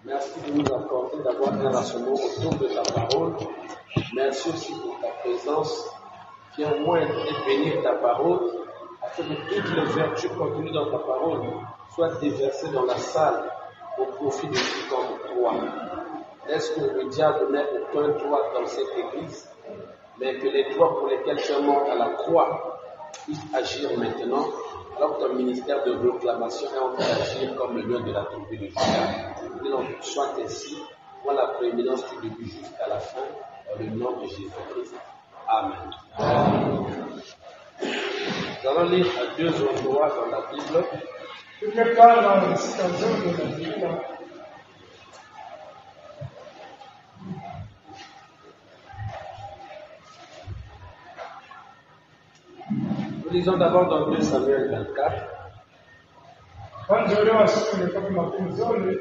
Merci de nous accorder d'avoir un rassemblement autour de ta parole. Merci aussi pour ta présence. Viens moindre et bénir ta parole, afin que toutes les vertus contenues dans ta parole soient déversées dans la salle au profit de quiconque toi. Laisse que le diable n'ait aucun droit dans cette église, mais que les droits pour lesquels tu es mort à la croix puissent agir maintenant, alors que ton ministère de proclamation est en train d'agir comme le lion de la tribu de Juda. Que l'on soit ainsi, pour la prééminence du début jusqu'à la fin, dans le nom de Jésus-Christ. Amen. Nous allons lire à deux endroits dans la Bible. Quelque part dans la citation de la Bible, 'Nous lisons d'abord dans 2 Samuel 24. kwanza leo asome kama mafunzo ni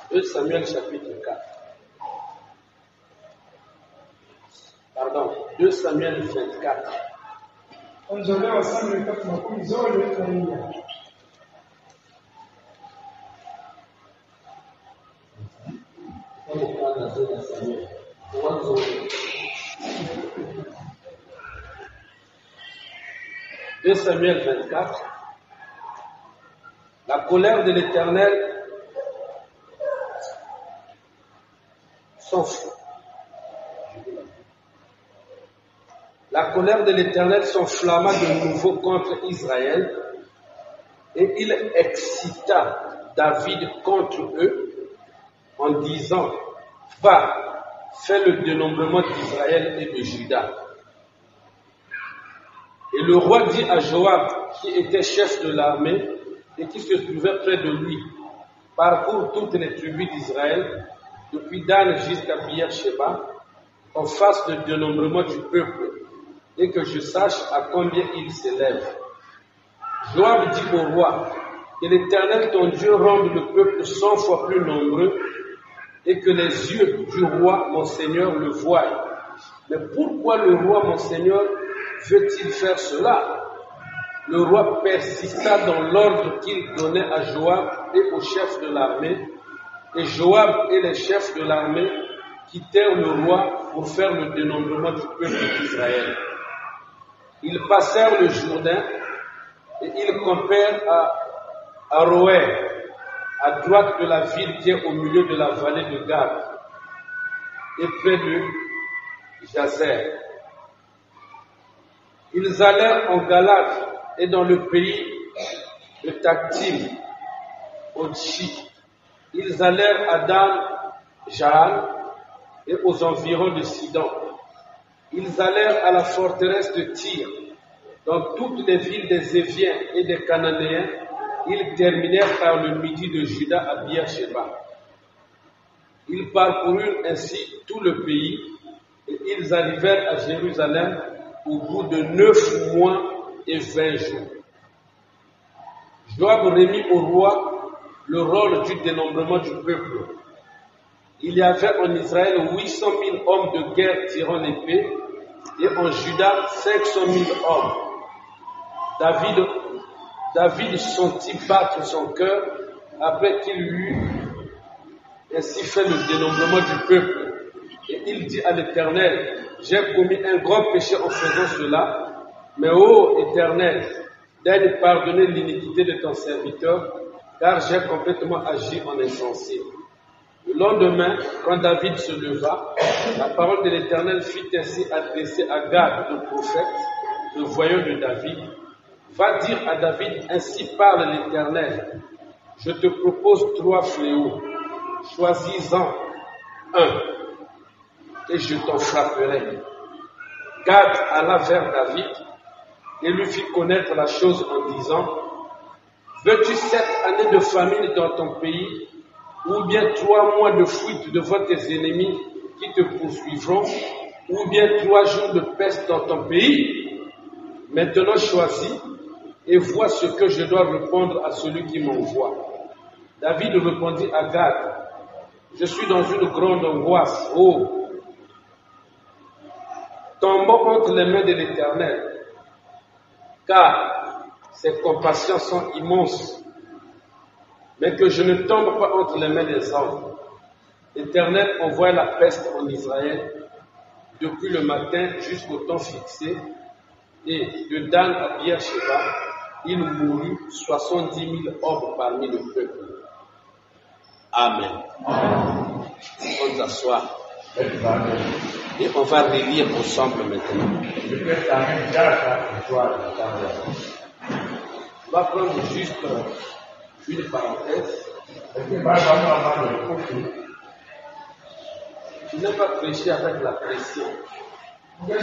2 Samuel chapitre 4. Pardon, 2 Samuel 24. kwanza leo asome kama mafunzo ni 2 Samuel 24. La colère de l'Éternel s'enflamme. La colère de l'Éternel s'enflamma de nouveau contre Israël, et il excita David contre eux en disant: Va, fais le dénombrement d'Israël et de Juda. Et le roi dit à Joab, qui était chef de l'armée et qui se trouvait près de lui: Parcours toutes les tribus d'Israël, depuis Dan jusqu'à Beer-Sheba, qu'on fasse le dénombrement du peuple, et que je sache à combien il s'élève. Joab dit au roi: Que l'Éternel ton Dieu rende le peuple 100 fois plus nombreux, et que les yeux du roi mon Seigneur le voient. Mais pourquoi le roi mon Seigneur veut-il faire cela? Le roi persista dans l'ordre qu'il donnait à Joab et aux chefs de l'armée, et Joab et les chefs de l'armée quittèrent le roi pour faire le dénombrement du peuple d'Israël. Ils passèrent le Jourdain et ils campèrent à Aroër, à droite de la ville qui est au milieu de la vallée de Gad, et près de Jazer. Ils allèrent en Galade et dans le pays de Taktim, au Chi. Ils allèrent à Dan, Jaal et aux environs de Sidon. Ils allèrent à la forteresse de Tyr. Dans toutes les villes des Éviens et des Cananéens, ils terminèrent par le midi de Juda à Beer-Sheba. Ils parcoururent ainsi tout le pays et ils arrivèrent à Jérusalem au bout de 9 mois et 20 jours. Joab remit au roi le rôle du dénombrement du peuple. Il y avait en Israël 800 000 hommes de guerre tirant l'épée et en Juda 500 000 hommes. David sentit battre son cœur après qu'il eut ainsi fait le dénombrement du peuple. Et il dit à l'Éternel: J'ai commis un grand péché en faisant cela, mais ô Éternel, daigne pardonner l'iniquité de ton serviteur, car j'ai complètement agi en insensé. Le lendemain, quand David se leva, la parole de l'Éternel fut ainsi adressée à Gad, le prophète, le voyant de David: Va dire à David, ainsi parle l'Éternel, je te propose 3 fléaux, choisis-en un, et je t'en frapperai. Gad alla vers David et lui fit connaître la chose en disant: Veux-tu 7 années de famine dans ton pays, ou bien 3 mois de fuite devant tes ennemis qui te poursuivront, ou bien 3 jours de peste dans ton pays? Maintenant choisis et vois ce que je dois répondre à celui qui m'envoie. David répondit à Gad: Je suis dans une grande angoisse. Oh, tombons entre les mains de l'Éternel, car ses compassions sont immenses, mais que je ne tombe pas entre les mains des hommes. L'Éternel envoie la peste en Israël depuis le matin jusqu'au temps fixé, et de Dan à Beersheba, il mourut 70 000 hommes parmi le peuple. Amen. On s'assoit. Et on va relire ensemble maintenant. On va prendre juste une parenthèse. Je n'ai pas prêché avec la pression. Les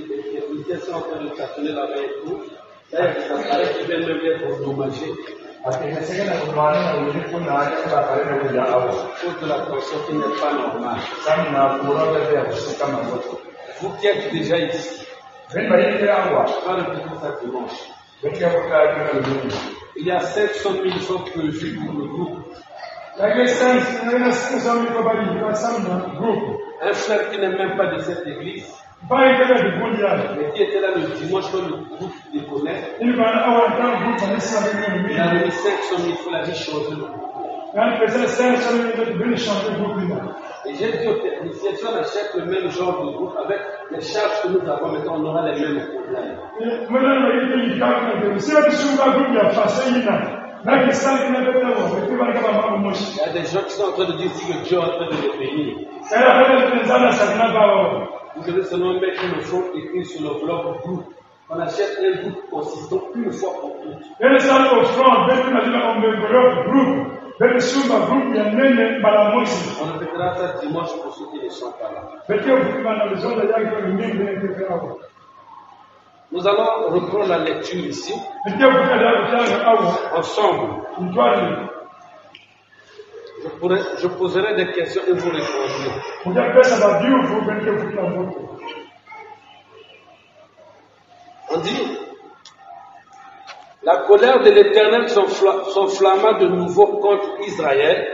techniciens sont en train de tâtonner la main et tout. D'ailleurs, ça paraît qu'ils viennent même être endommagés. À cause de la tension qui n'est pas normale. Vous qui êtes déjà ici, je vais répéter ça dimanche. Il y a 500 000 gens prévus pour le groupe. Un frère qui n'est même pas de cette église, mais qui était là le dimanche quand le groupe déconnait, il a remis 500 000 pour la vie changer le groupe. Et j'ai dit aux techniciens, si on achète le même genre de groupe avec les charges que nous avons maintenant, on aura les mêmes problèmes. Il y a des gens qui sont en train de dire que Dieu est en train de les bénir. Vous devez seulement mettre une faute écrite sur le blog groupe. On achète un groupe consistant une fois pour toutes. On le fera ça dimanche pour ceux qui ne sont pas là. Nous allons reprendre la lecture ici. Ensemble. Je poserai des questions et vous répondrez. On dit, la colère de l'Éternel s'enflamma de nouveau contre Israël.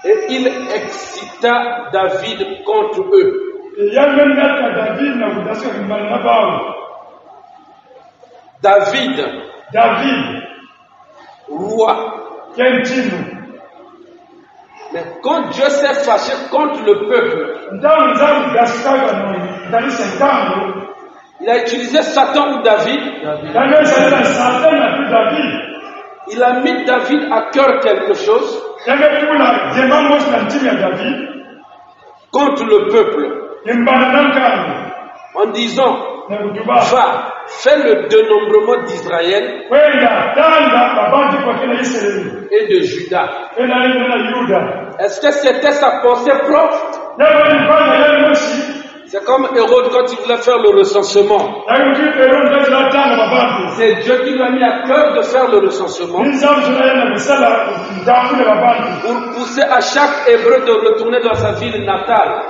Et il excita David contre eux. David, roi. Mais quand Dieu s'est fâché contre le peuple, il a utilisé Satan ou David. Il a mis David à cœur quelque chose contre le peuple. En disant, va, fais le dénombrement d'Israël et de Juda. Est-ce que c'était sa pensée propre? C'est comme Hérode quand il voulait faire le recensement. C'est Dieu qui lui a mis à cœur de faire le recensement pour pousser à chaque Hébreu de retourner dans sa ville natale.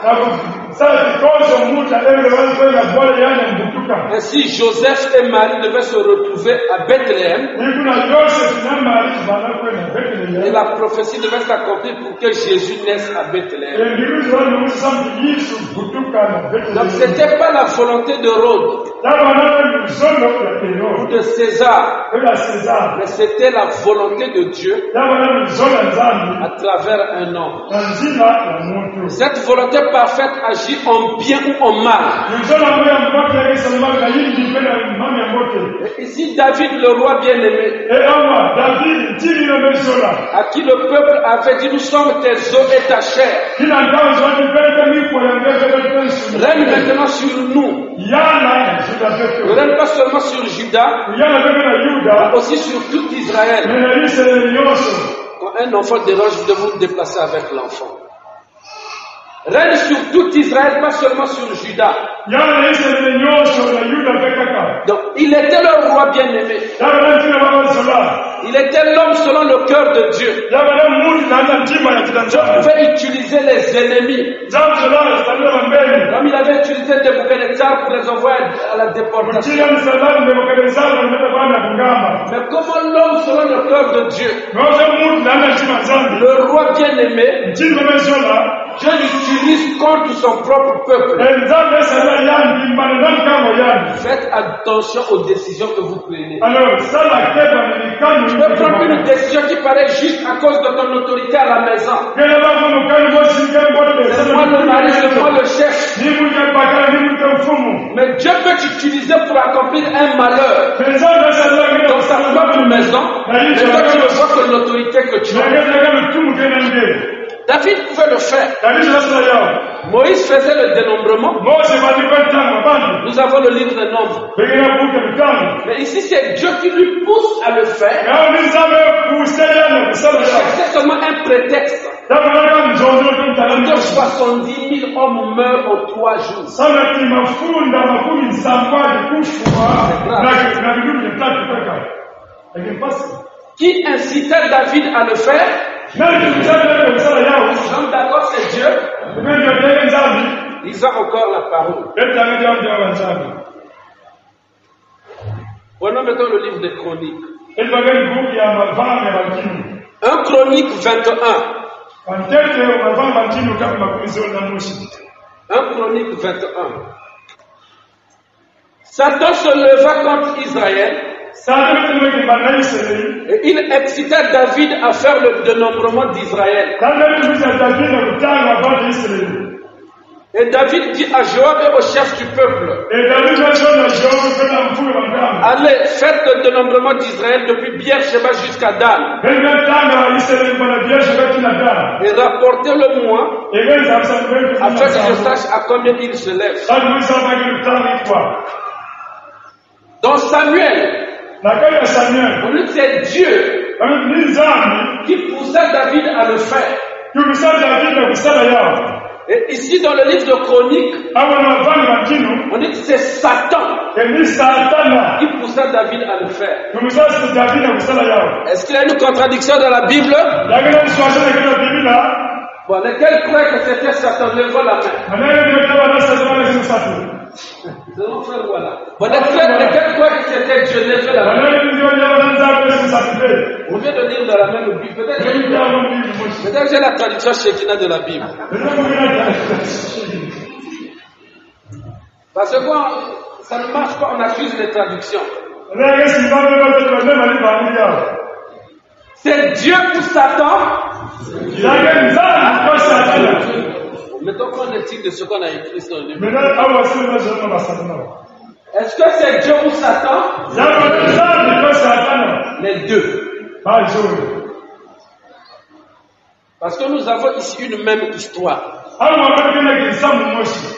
Ainsi, Joseph et Marie devaient se retrouver à Bethléem. Et la prophétie devait s'accomplir pour que Jésus naisse à Bethléem. Donc, ce n'était pas la volonté de Hérode ou de César, mais c'était la volonté de Dieu à travers un homme. Cette volonté parfaite agit en bien ou en mal. Et ici, David, le roi bien-aimé, à qui le peuple avait dit, nous sommes tes os et ta chair. Règne maintenant sur nous. Ne règne pas seulement sur Juda, mais aussi sur tout Israël. Quand un enfant dérange, vous devez vous déplacer avec l'enfant. Règne sur tout Israël, pas seulement sur Juda. Donc, il était leur roi bien-aimé. Il était l'homme selon le cœur de Dieu. Dieu pouvait utiliser les ennemis. Comme il avait utilisé Nebuchadnezzar pour les envoyer à la déportation. Mais comment l'homme selon le cœur de Dieu, le roi bien-aimé, Dieu l'utilise contre son propre peuple. Faites attention aux décisions que vous prenez. Tu peux prendre une décision qui paraît juste à cause de ton autorité à la maison. C'est moi le mari, c'est moi le chef. Mais Dieu peut t'utiliser pour accomplir un malheur dans sa propre maison. Mais toi tu ne vois que l'autorité que tu as. David pouvait le faire. Moïse faisait le dénombrement. Nous avons le livre des nombres. Mais ici, c'est Dieu qui lui pousse à le faire. C'est seulement un prétexte. 70 000 hommes meurent en 3 jours. Qui incitait David à le faire? Nous sommes d'accord, c'est Dieu. Lisons encore la parole. Prenons maintenant le livre des Chroniques. 1 Chronique 21. 1 Chronique 21. Satan se leva contre Israël. Et il excita David à faire le dénombrement d'Israël. Et David dit à Joab et au chef du peuple: allez, faites le dénombrement d'Israël depuis Beersheba jusqu'à Dan. Et rapportez-le-moi afin que je sache à combien il se lève. Dans Samuel, on dit que c'est Dieu qui poussa David à le faire. Et ici dans le livre de Chroniques, on dit que c'est Satan qui poussa David à le faire. Est-ce qu'il y a une contradiction dans la Bible? Bon, lesquels croient que c'était Satan? Levons la main. Voilà. Bon, lesquels croient que c'était Dieu? Levez la main. Au lieu de lire dans la même Bible, peut-être que j'ai la traduction Shekinah de la Bible. Parce que quand ça ne marche pas, on accuse les traductions. C'est Dieu ou Satan? Mettons qu'en est-il de ce qu'on a écrit sur le livre? Est-ce que c'est Dieu ou Satan? Les deux. Parce que nous avons ici une même histoire.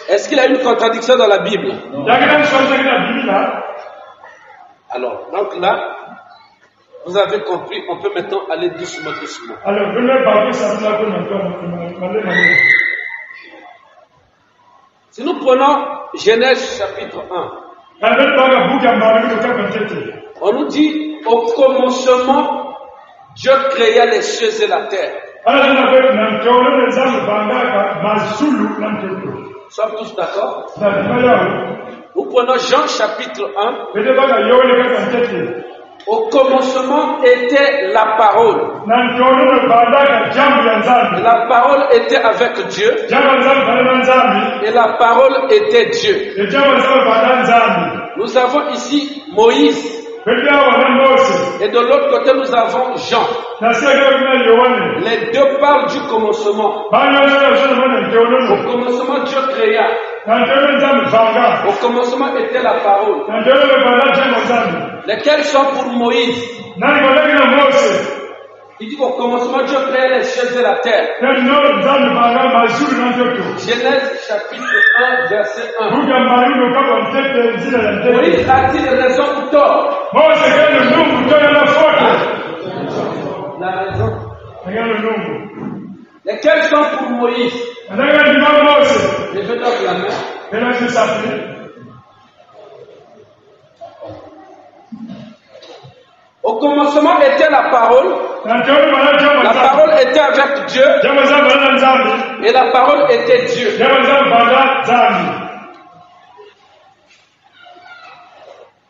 Est-ce qu'il y a une contradiction dans la Bible? Alors, donc là, vous avez compris, on peut maintenant aller doucement. Si nous prenons Genèse chapitre 1, on nous dit au commencement, Dieu créa les cieux et la terre. Sommes tous d'accord? Nous prenons Jean chapitre 1. Au commencement était la parole. Et la parole était avec Dieu. Et la parole était Dieu. Nous avons ici Moïse. Et de l'autre côté, nous avons Jean. Les deux parlent du commencement. Au commencement, Dieu créa. Au commencement était la parole. Lesquels sont pour Moïse? Il dit qu'au commencement, Dieu créa les cieux et la terre. Genèse chapitre 1, verset 1. Moïse a-t-il raison ou tort? La raison. Lesquels sont pour Moïse? Je vais donc la main. Au commencement était était la parole était avec Dieu, et la parole était Dieu.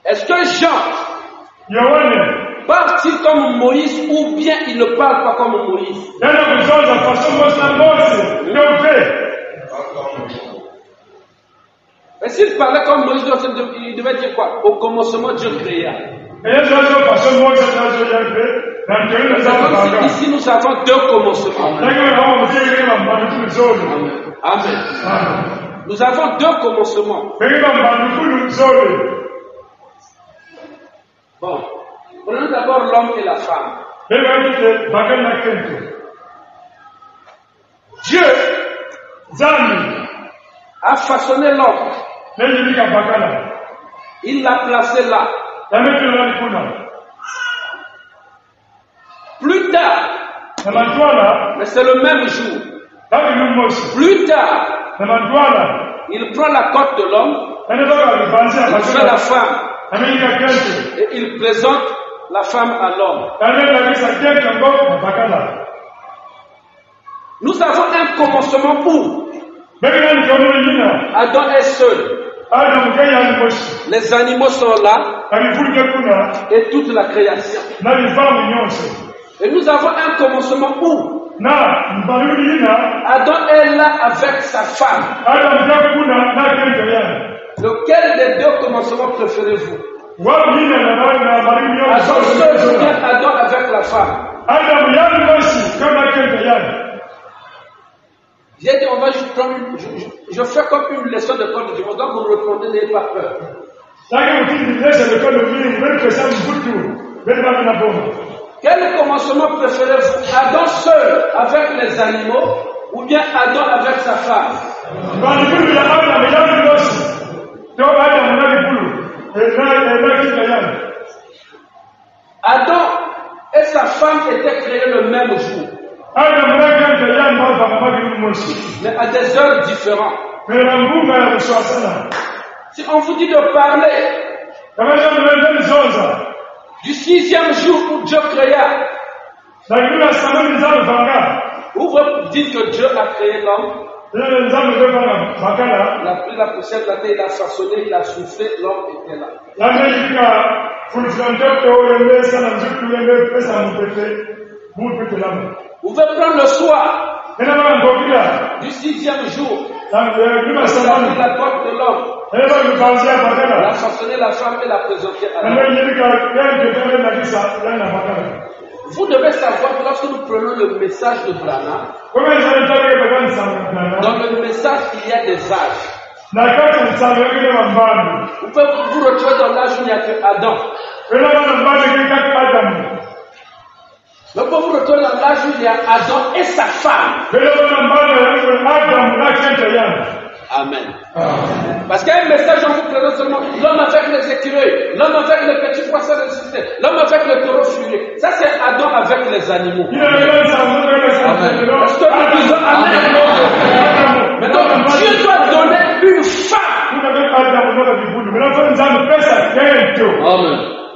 Est-ce que Jean parle-t-il comme Moïse ou bien il ne parle pas comme Moïse? Et s'il parlait comme Moïse, il devait dire quoi? Au commencement, Dieu créa. Ici, nous avons deux commencements. Amen. Nous avons deux commencements. Bon, prenons d'abord l'homme et la femme. Dieu a façonné l'homme. Il l'a placé là. Plus tard, mais c'est le même jour. Plus tard, il prend la côte de l'homme, il fait la femme, et il présente la femme à l'homme. Nous avons un commencement où Adam est seul. Les animaux sont là et toute la création. Et nous avons un commencement où Adam est là avec sa femme. Lequel des deux commencements préférez-vous? Adam seul ou bien Adam avec la femme? J'ai dit, on va juste prendre je fais comme une leçon de code du monde, donc vous me répondez, n'ayez pas peur. Quel commencement préférez-vous? Adam seul avec les animaux ou bien Adam avec sa femme? Adam et sa femme étaient créés le même jour, mais à des heures différentes. Si on vous dit de parler du 6e jour où Dieu créa, où vous dites que Dieu a créé l'homme, il a pris la poussière de la terre, il a façonné, il a soufflé, l'homme était là. Vous pouvez prendre le soir du 6e jour, il a pris la porte de l'homme, il a façonné la femme et l'a présentée à l'homme. Vous devez savoir que lorsque nous prenons le message de Branham, dans le message il y a des âges. Vous pouvez vous retrouver dans l'âge où il n'y a que Adam. Donc vous vous retrouvez dans l'âge où il y a Adam et sa femme. Amen. Parce qu'il y a un message on vous présente seulement l'homme avec les écureuils, l'homme avec les petits poissons ressuscités, l'homme avec le taureau furieux. Ça c'est Adam avec les animaux. Amen. Parce que nous disons Amen. Mais donc Dieu doit donner une femme.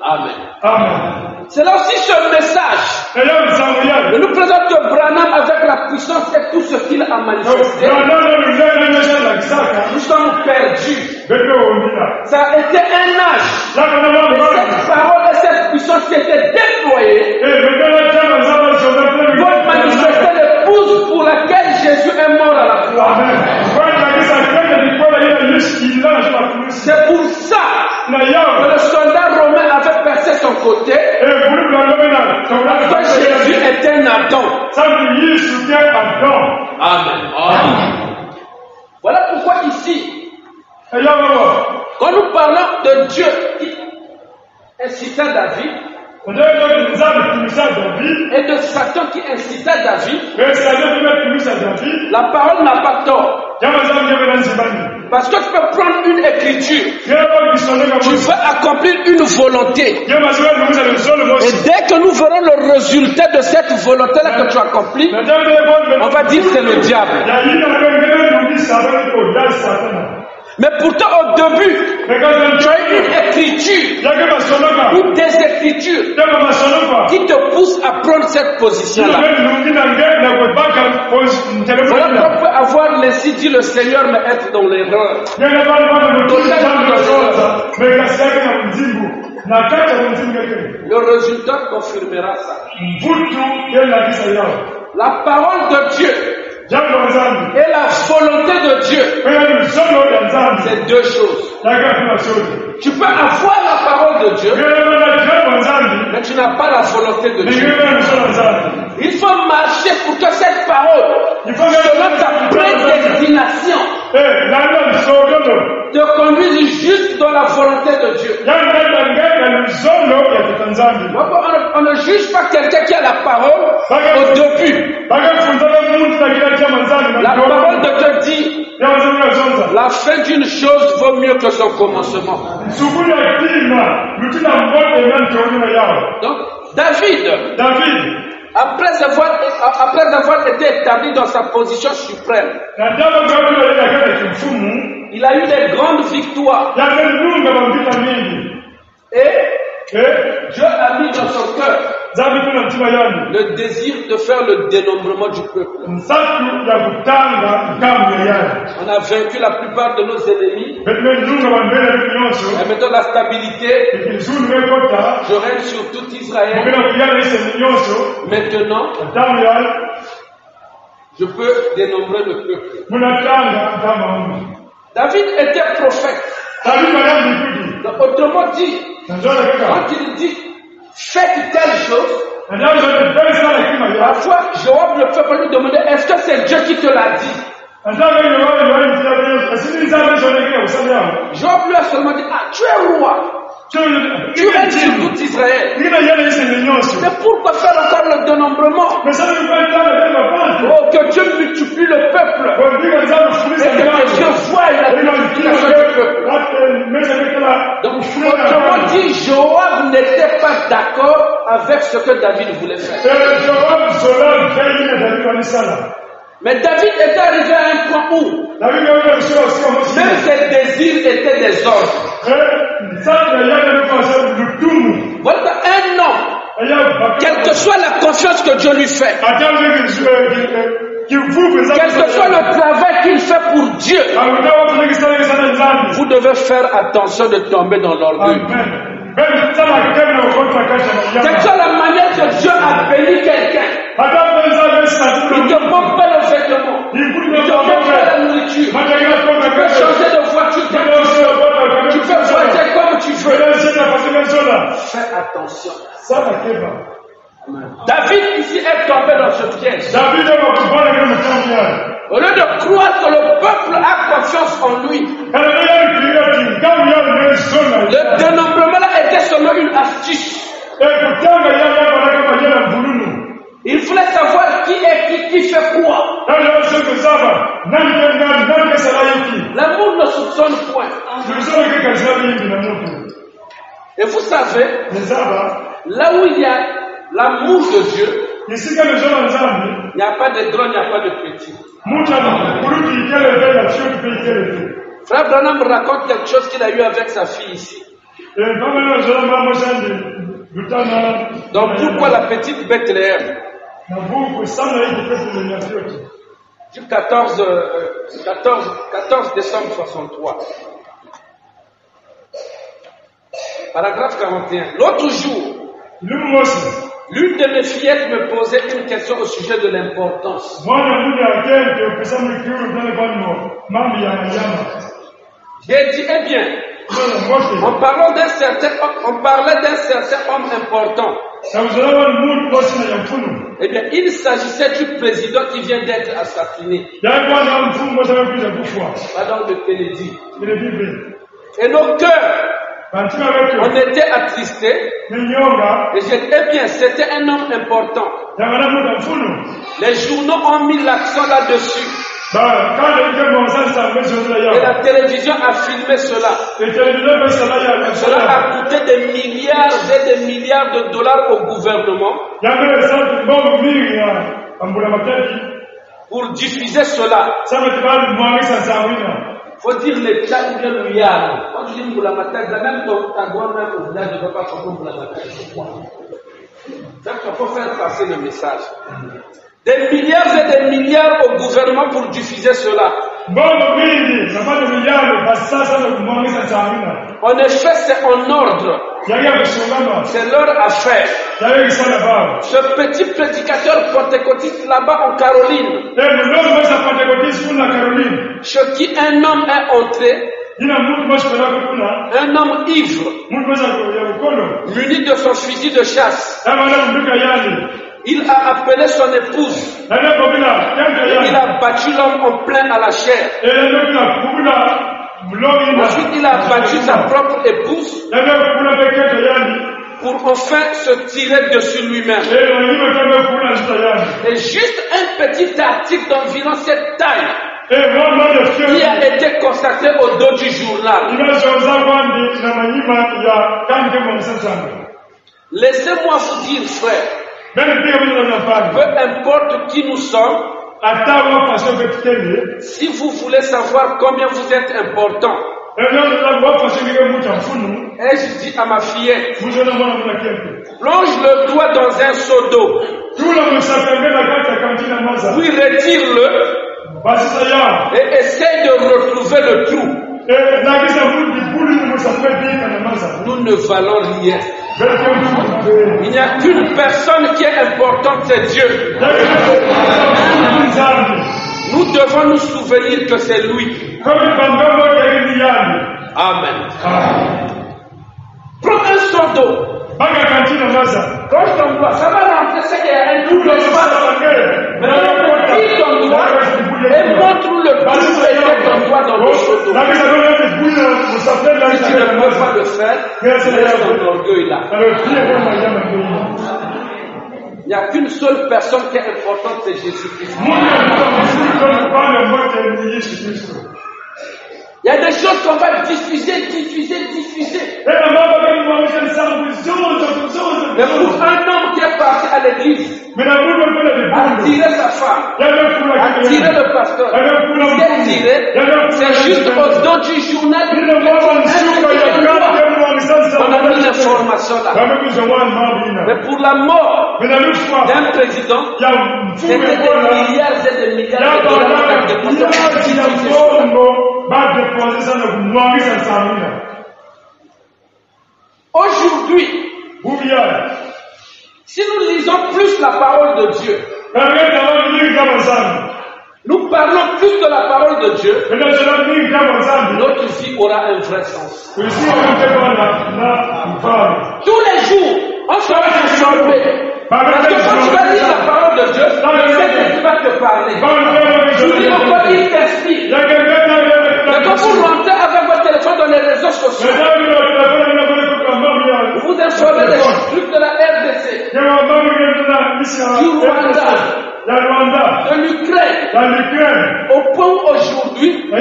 Amen. Amen. C'est là aussi ce message. Mais nous présente que Branham avec la puissance et tout ce qu'il a manifesté, nous sommes perdus. Ça a été un âge. Et cette parole et cette puissance qui était déployée doit manifester l'épouse pour laquelle Jésus est mort à la croix. C'est pour ça que le soldat romain avait percé son côté. Parce que Jésus est un Adam. Amen. Voilà pourquoi ici, quand nous parlons de Dieu qui incita David, et de Satan qui incita David, la parole n'a pas tort. Parce que tu peux prendre une écriture, tu veux accomplir une volonté, et dès que nous verrons le résultat de cette volonté-là que tu accomplis, on va dire que c'est le diable. Mais pourtant, au début, tu as une écriture ou des écritures qui te poussent à prendre cette position-là. Voilà qu'on peut avoir laissé dire le Seigneur, mais être dans l'erreur. Le résultat confirmera ça. La parole de Dieu et la volonté de Dieu, c'est deux choses. Tu peux avoir la parole de Dieu, mais tu n'as pas la volonté de Dieu. Il faut marcher pour que cette parole, selon ta prédestination, te conduise juste dans la volonté de Dieu. On ne juge pas quelqu'un qui a la parole au début. La parole de Dieu dit, la fin d'une chose vaut mieux que son commencement. Donc, David, après avoir été établi dans sa position suprême, il a eu des grandes victoires. Et Dieu a mis dans son cœur le désir de faire le dénombrement du peuple. On a vaincu la plupart de nos ennemis. Et maintenant la stabilité, je règne sur tout Israël. Maintenant, je peux dénombrer le peuple. David était prophète. Donc, autrement dit, quand il dit faites telle chose, parfois Joab ne peut pas lui demander est-ce que c'est Dieu qui te l'a dit. Joab lui a seulement dit tu es roi. Tu règnes sur tout Israël. Mais pourquoi faire encore le dénombrement? Oh, que Dieu multiplie le peuple. Et que Dieu voie la multiplication du peuple. Donc, autrement dit, Joab n'était pas d'accord avec ce que David voulait faire. Mais David était arrivé à un point où même ses désirs étaient des ordres. Voilà un homme, quelle que soit la confiance que Dieu lui fait, quel que soit le travail qu'il fait pour Dieu, vous devez faire attention de tomber dans l'orgueil. Quelle que soit la manière que Dieu a béni quelqu'un, il te pompe pas le vêtement, il te pompe pas la nourriture, tu peux changer de voiture tu peux voyager comme tu veux. Fais attention. David ici est tombé dans ce piège. Au lieu de croire que le peuple a confiance en lui, le dénombrement là était seulement une astuce. Il voulait savoir qui est qui fait quoi. L'amour ne soupçonne point. Et vous savez, là où il y a l'amour de Dieu, il n'y a pas de grand, il n'y a pas de petit. Frère Branham raconte quelque chose qu'il a eu avec sa fille ici. Donc pourquoi la petite Bethléem? Du 14 décembre 63. Paragraphe 41. L'autre jour, l'une de mes fillettes me posait une question au sujet de l'importance. J'ai dit, eh bien, on parlait d'un certain homme important. Eh bien, il s'agissait du président qui vient d'être assassiné. Pardon de Kennedy. Et nos cœurs, on était attristés. Et j'ai dit, eh bien, c'était un homme important. Les journaux ont mis l'accent là-dessus. Et la télévision a filmé cela. Cela a coûté des milliards et des milliards de dollars au gouvernement pour diffuser cela. faut dire l'État ou bien le Yam. Quand tu dis Mboulamata, même ta grand-mère au village ne peut pas comprendre Mboulamata. Donc il faut faire passer le message. Des milliards et des milliards au gouvernement pour diffuser cela. En effet, c'est en ordre. C'est leur affaire. Ce petit prédicateur pentecôtiste là-bas en Caroline, chez qui un homme est entré, un homme ivre, muni de son fusil de chasse. Il a appelé son épouse. Il a battu l'homme en plein à la chair. Ensuite, il a battu sa propre épouse pour enfin se tirer dessus lui-même. Et juste un petit article d'environ cette taille qui a été constaté au dos du journal. Laissez-moi vous dire, frère, peu importe qui nous sommes, si vous voulez savoir combien vous êtes important, et je dis à ma fillette, plonge le doigt dans un seau d'eau, puis retire-le et essaye de retrouver le trou. Nous ne valons rien. Il n'y a qu'une personne qui est importante, c'est Dieu. Nous devons nous souvenir que c'est lui. Amen. Prends un seau d'eau. Quand je t'en dois, ça va rentrer, c'est qu'il y a un double espace. Mais tire ton doigt et montre le trou et mets ton doigt dans le seau d'eau. Si tu ne peux pas le faire, laisse ton orgueil là. Il n'y a qu'une seule personne qui est importante, c'est Jésus-Christ. Il y a des choses qu'on va diffuser. Mais pour un homme qui est parti à l'église, attirer sa femme, attirer le pasteur, c'est juste au dos du journal. On a mis l'information là. Mais pour la mort d'un président, c'était des milliards et des milliards de dollars. Aujourd'hui, si nous lisons plus la parole de Dieu, nous parlons plus de la parole de Dieu, notre vie aura un vrai sens. Tous les jours, on sera transformé. Parce que quand tu vas lire la parole de Dieu, le Saint-Esprit va te parler. Tu dis encore, il t'inspire. Mais quand vous rentrez avec votre téléphone dans les réseaux sociaux, vous informez des trucs de la RDC, du Rwanda, de l'Ukraine, au point où aujourd'hui, au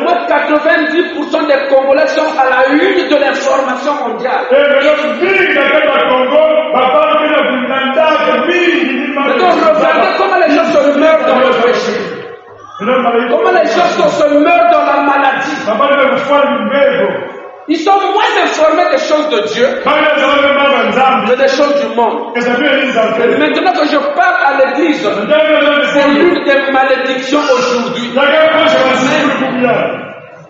moins 90% des Congolais sont à la une de l'information mondiale. Donc regardez comment les gens se meurent dans le péché. Comment les gens se meurent dans la maladie. Ils sont moins informés des choses de Dieu que des choses du monde. Et maintenant que je parle à l'église, c'est l'une des malédictions aujourd'hui.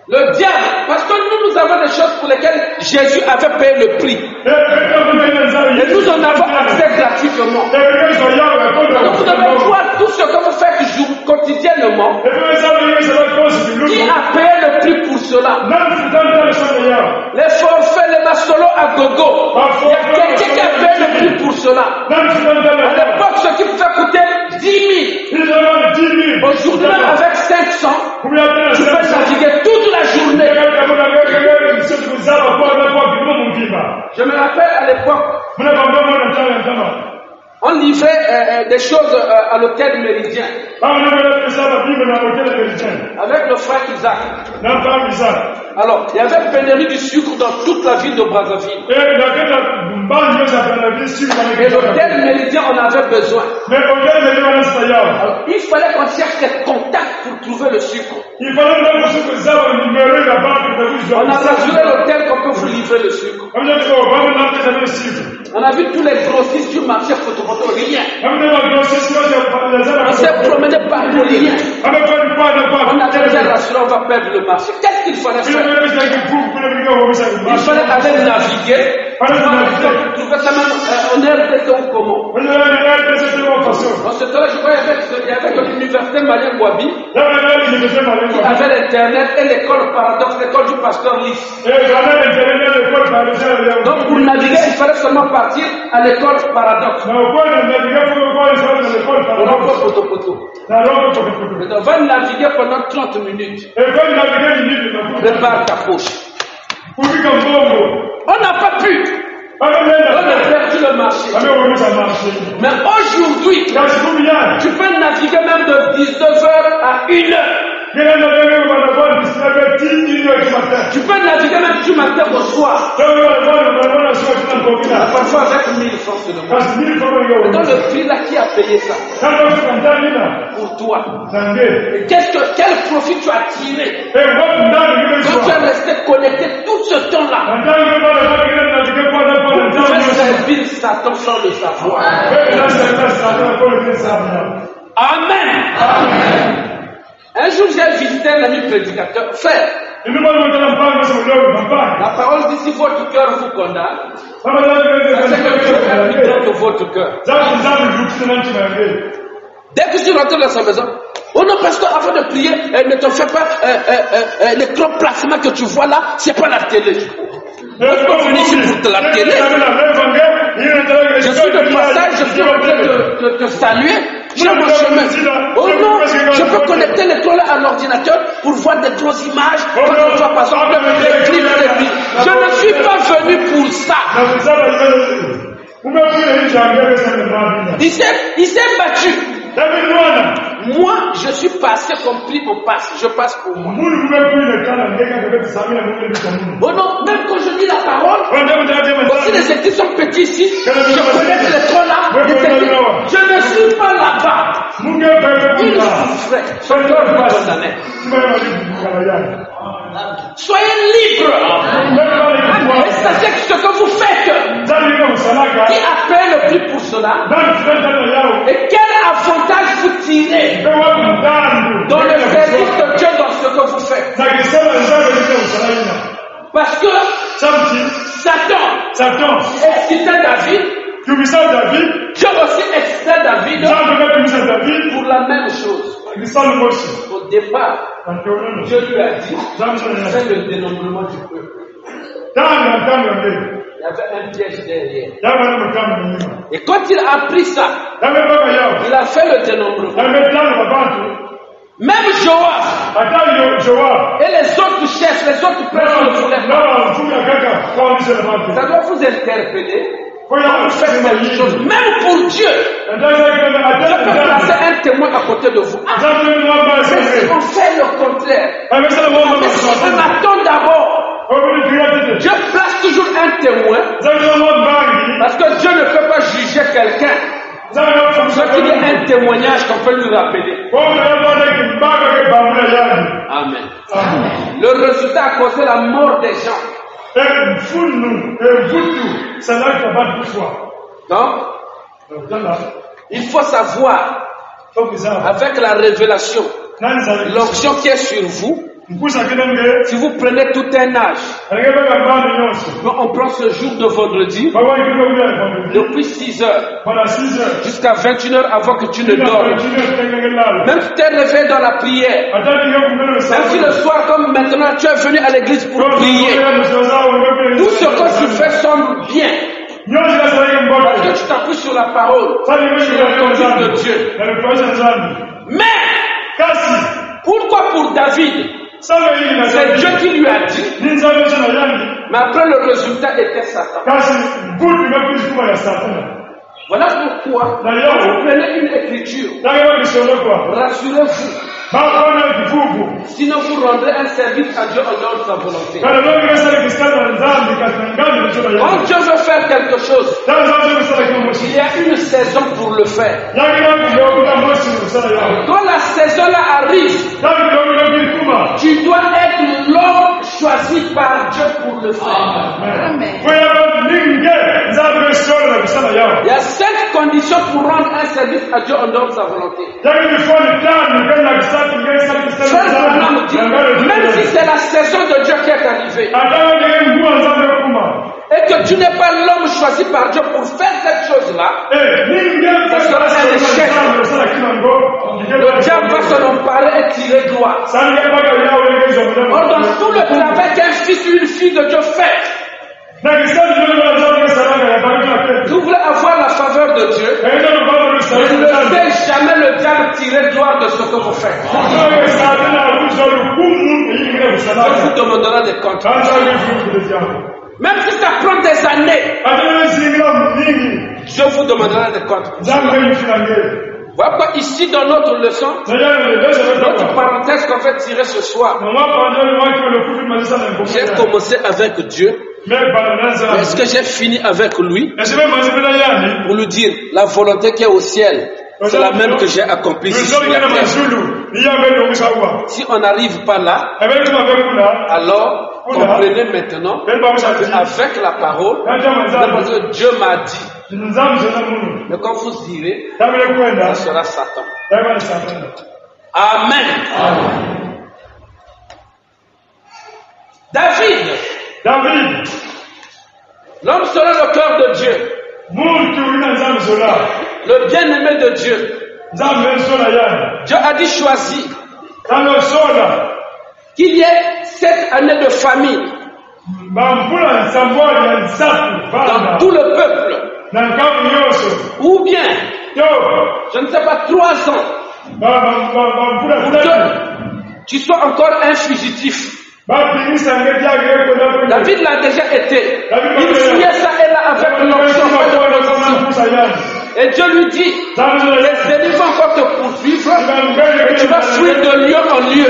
Le diable, parce que nous avons des choses pour lesquelles Jésus avait payé le prix. Et nous en avons accès gratuitement. Donc vous devez voir tout ce que vous faites quotidiennement. Qui a payé le prix pour cela? Les forfaits, les mastolos à gogo. Il y a quelqu'un qui a payé le prix pour cela. À l'époque, ce qui pouvait coûter 10 000. Aujourd'hui, même avec 500, tu peux naviguer toute la journée. Je me rappelle à l'époque, on livrait des choses à l'hôtel Méridien. Avec le frère Isaac. Alors, il y avait pénurie du sucre dans toute la ville de Brazzaville. Et l'hôtel Méridien en avait besoin. Alors, il fallait qu'on cherche des contacts pour trouver le sucre. Il fallait même que vous avez numéro la banque de vous. On a rassuré l'hôtel qu'on peut vous livrer le sucre. On a vu tous les grossistes du marché photo, rien. On s'est promené partout, rien. On a déjà rassuré, on va perdre le marché. Qu'est-ce qu'il fallait faire? Il fallait aller naviguer. Trouver ça même en RDC en commun. En ce temps-là, je crois qu'il y avait l'université Malien Wabi, qui avait l'internet et l'école paradoxe, l'école du pasteur Lys. Donc pour naviguer, il fallait seulement partir à l'école paradoxe. On va naviguer pendant 30 minutes. Prépare ta poche. On n'a pas pu. On a perdu le marché. Mais aujourd'hui, tu peux naviguer même de 19h à 1h. Tu peux naviguer même du matin au soir. Parfois avec 1000 francs seulement. Dans le prix là, qui a payé ça? Pour toi. Et quel profit tu as tiré quand tu es resté connecté tout ce temps-là? Tu as servi Satan sans le savoir. Amen. Un jour, j'ai visité un ami prédicateur. Frère, la parole dit si votre cœur vous condamne, c'est que Dieu est plus grand que votre cœur. Dès que tu rentres dans sa maison, oh non, pasteur, avant de prier, ne te fais pas l'écran plasma que tu vois là, c'est pas la télé. Je suis pas venu ici pour la télé. Je suis de passage, je suis en train de te saluer. J'ai mon chemin. Oh non, je peux connecter l'écran à l'ordinateur pour voir des grosses images. Quand on voit par exemple les clips de vie. Je ne suis pas venu pour ça. Il s'est battu. Moi, je suis passé comme prix on passe. Je passe pour moi. Oh non, même quand je dis la parole, aussi les équipes sont petits ici. Je connais l'école là. Je ne suis pas là-bas. Il souffrait. Son cœur va condamner. Soyez libres. Et sachez que ce que vous faites, qui a payé le prix pour cela, et quel avantage vous tirez dans le service de Dieu dans ce que vous faites. Parce que Satan excitait David, Dieu aussi excitait David pour la même chose. Au départ, Dieu lui a dit, fais le dénombrement du peuple. Il y avait un piège derrière. Et quand il a appris ça, il a fait le dénombrement. Même Joab et les autres chefs, les autres princes ne voulaient pas. Ça doit vous interpeller. Vous faites quelque chose, même pour Dieu. Je peux placer un témoin à côté de vous. Mais si on fait le contraire, on attend d'abord. Dieu place toujours un témoin parce que Dieu ne peut pas juger quelqu'un. Soit qu'il y ait un témoignage qu'on peut lui rappeler. Amen. Le résultat a causé la mort des gens. Donc, il faut savoir, avec la révélation, l'onction qui est sur vous, si vous prenez tout un âge, on prend ce jour de vendredi, depuis 6 heures jusqu'à 21 heures avant que tu ne dormes. Même si tu es réveillé dans la prière, même si le soir comme maintenant tu es venu à l'église pour prier, tout ce que tu fais semble bien. Parce que tu t'appuies sur la parole, sur la conduite de Dieu. Mais, pourquoi pour David? C'est Dieu qui lui a dit. Mais après le résultat était Satan. Voilà pourquoi, quand vous prenez une écriture, rassurez-vous. Sinon vous rendrez un service à Dieu en dehors de sa volonté. Quand Dieu veut faire quelque chose, il y a une saison pour le faire. Quand la saison là arrive, pour le faire. Amen. Il y a 5 conditions pour rendre un service à Dieu en dehors de sa volonté. Frère Branham dit, même si c'est la saison de Dieu qui est arrivée, et que tu n'es pas l'homme choisi par Dieu pour faire cette chose-là, ça sera un échec. Le diable va s'en emparer et tirer gloire. Or, dans tout le travail qu'un fils ou une fille de Dieu fait, vous voulez avoir la faveur de Dieu, vous ne laissez jamais le diable tirer gloire de ce que vous faites. Dieu vous demandera des comptes. Même si ça prend des années, Dieu vous demandera des comptes. Voilà pourquoi ici dans notre leçon, notre parenthèse qu'on va tirer ce soir, j'ai commencé avec Dieu. Est-ce que j'ai fini avec lui pour lui dire la volonté qui est au ciel, c'est la même que j'ai accomplie sur la terre. Si on n'arrive pas là, alors comprenez maintenant qu'avec la parole, parce que Dieu m'a dit. Mais quand vous irez, ça sera Satan. Amen. David, l'homme selon le cœur de Dieu, le bien-aimé de Dieu. Dieu a dit choisi qu'il y ait 7 années de famine dans tout le peuple. Ou bien, je ne sais pas, 3 ans, pour que tu sois encore un fugitif. David l'a déjà été. Il fouillait ça et là avec l'option. Et Dieu lui dit, les ennemis vont encore te poursuivre et tu vas fuir de lieu en lieu.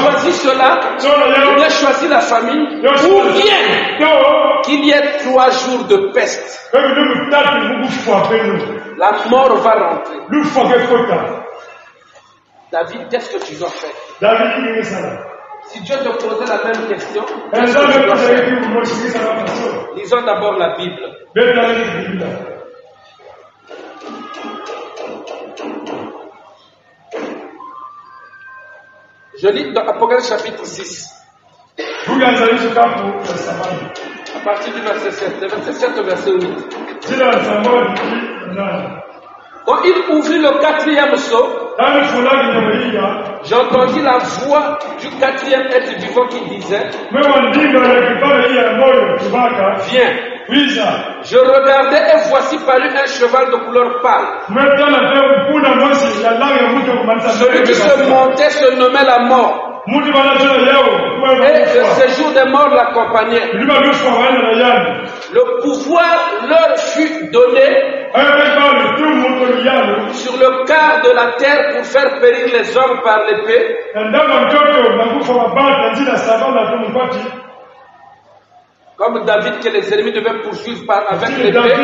Choisis cela, ou bien choisis la famille, ou bien qu'il y ait 3 jours de peste. La mort va rentrer. David, qu'est-ce que tu dois faire? Si Dieu te posait la même question, qu'est-ce que tu dois faire? Lisons d'abord la Bible. Je lis dans Apocalypse chapitre 6. À partir du verset 7, le verset 7 au verset 8. Quand il ouvrit le 4e sceau, j'entendis la voix du 4e être vivant qui disait, viens. Je regardais et voici parut un cheval de couleur pâle. Celui qui se montait se nommait la mort. Et le séjour des morts l'accompagnait. Le pouvoir leur fut donné sur le quart de la terre pour faire périr les hommes par l'épée. Comme David que les ennemis devaient poursuivre avec l'épée.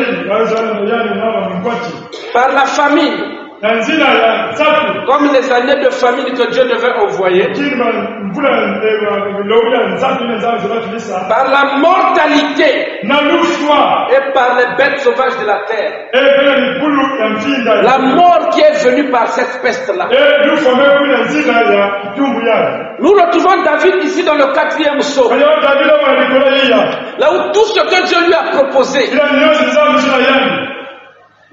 Par la famine. Comme les années de famine que Dieu devait envoyer. Par la mortalité. Et par les bêtes sauvages de la terre. La mort qui est venue par cette peste-là. Nous retrouvons David ici dans le 4e sceau. Là où tout ce que Dieu lui a proposé.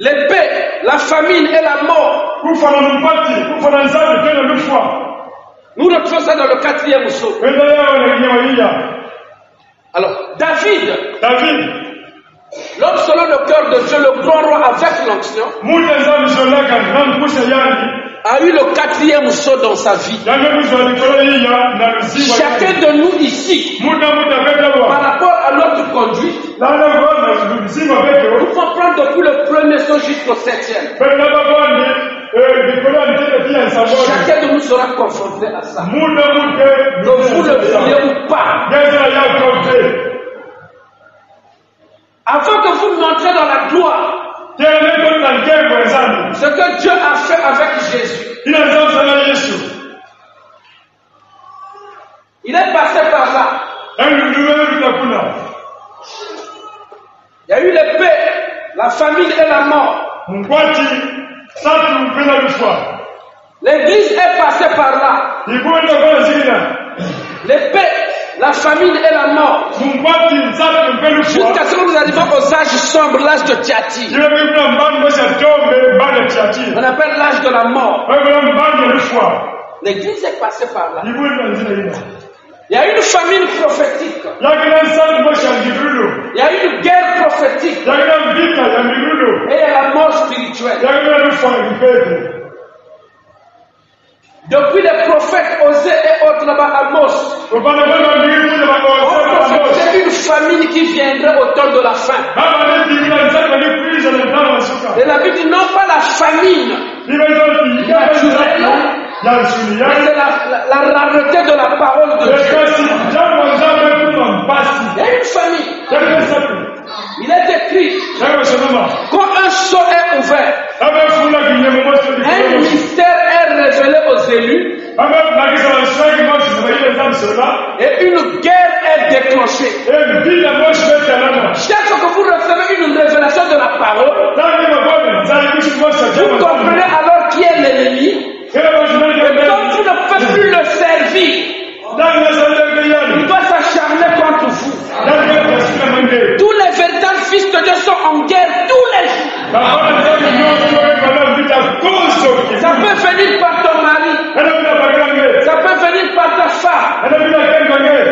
L'épée, la famine et la mort. Nous retrouvons ça dans le 4e sceau. Alors, David, l'homme selon le cœur de Dieu, le grand roi avec l'onction, a eu le 4e sceau dans sa vie. Chacun de nous ici, par rapport à notre conduite, nous pouvons prendre depuis le 1er sceau jusqu'au 7e. Chacun de nous sera confronté à ça. Que vous le voulez ou pas. Avant que vous n'entrez dans la gloire, ce que Dieu a fait avec Jésus, il est passé par là. famine et la mort. L'église est passée par là. L'épée, la famine et la mort. Jusqu'à ce que nous arrivions aux âges sombres, l'âge de Thyatire. On appelle l'âge de la mort. L'église est passée par là. Il y a une famine prophétique. Il y a une guerre prophétique. Et il y a la mort spirituelle. Depuis les prophètes Osée et autres là-bas, Amos, on prophétisait une famine qui viendrait au temps de la fin. Et la Bible dit non pas la famine naturelle, mais c'est la rareté de la parole de Dieu. Il y a une famine. Il est écrit, quand un sceau est ouvert, un mystère est révélé aux élus, et une guerre est déclenchée. Chaque fois que vous recevez une révélation de la parole, vous comprenez alors qui est l'ennemi. Et comme vous ne pouvez plus le servir, il doit s'acharner contre vous. Tous les véritables fils de Dieu sont en guerre tous les jours. Ça peut venir par ton mari, ça peut venir par ta femme,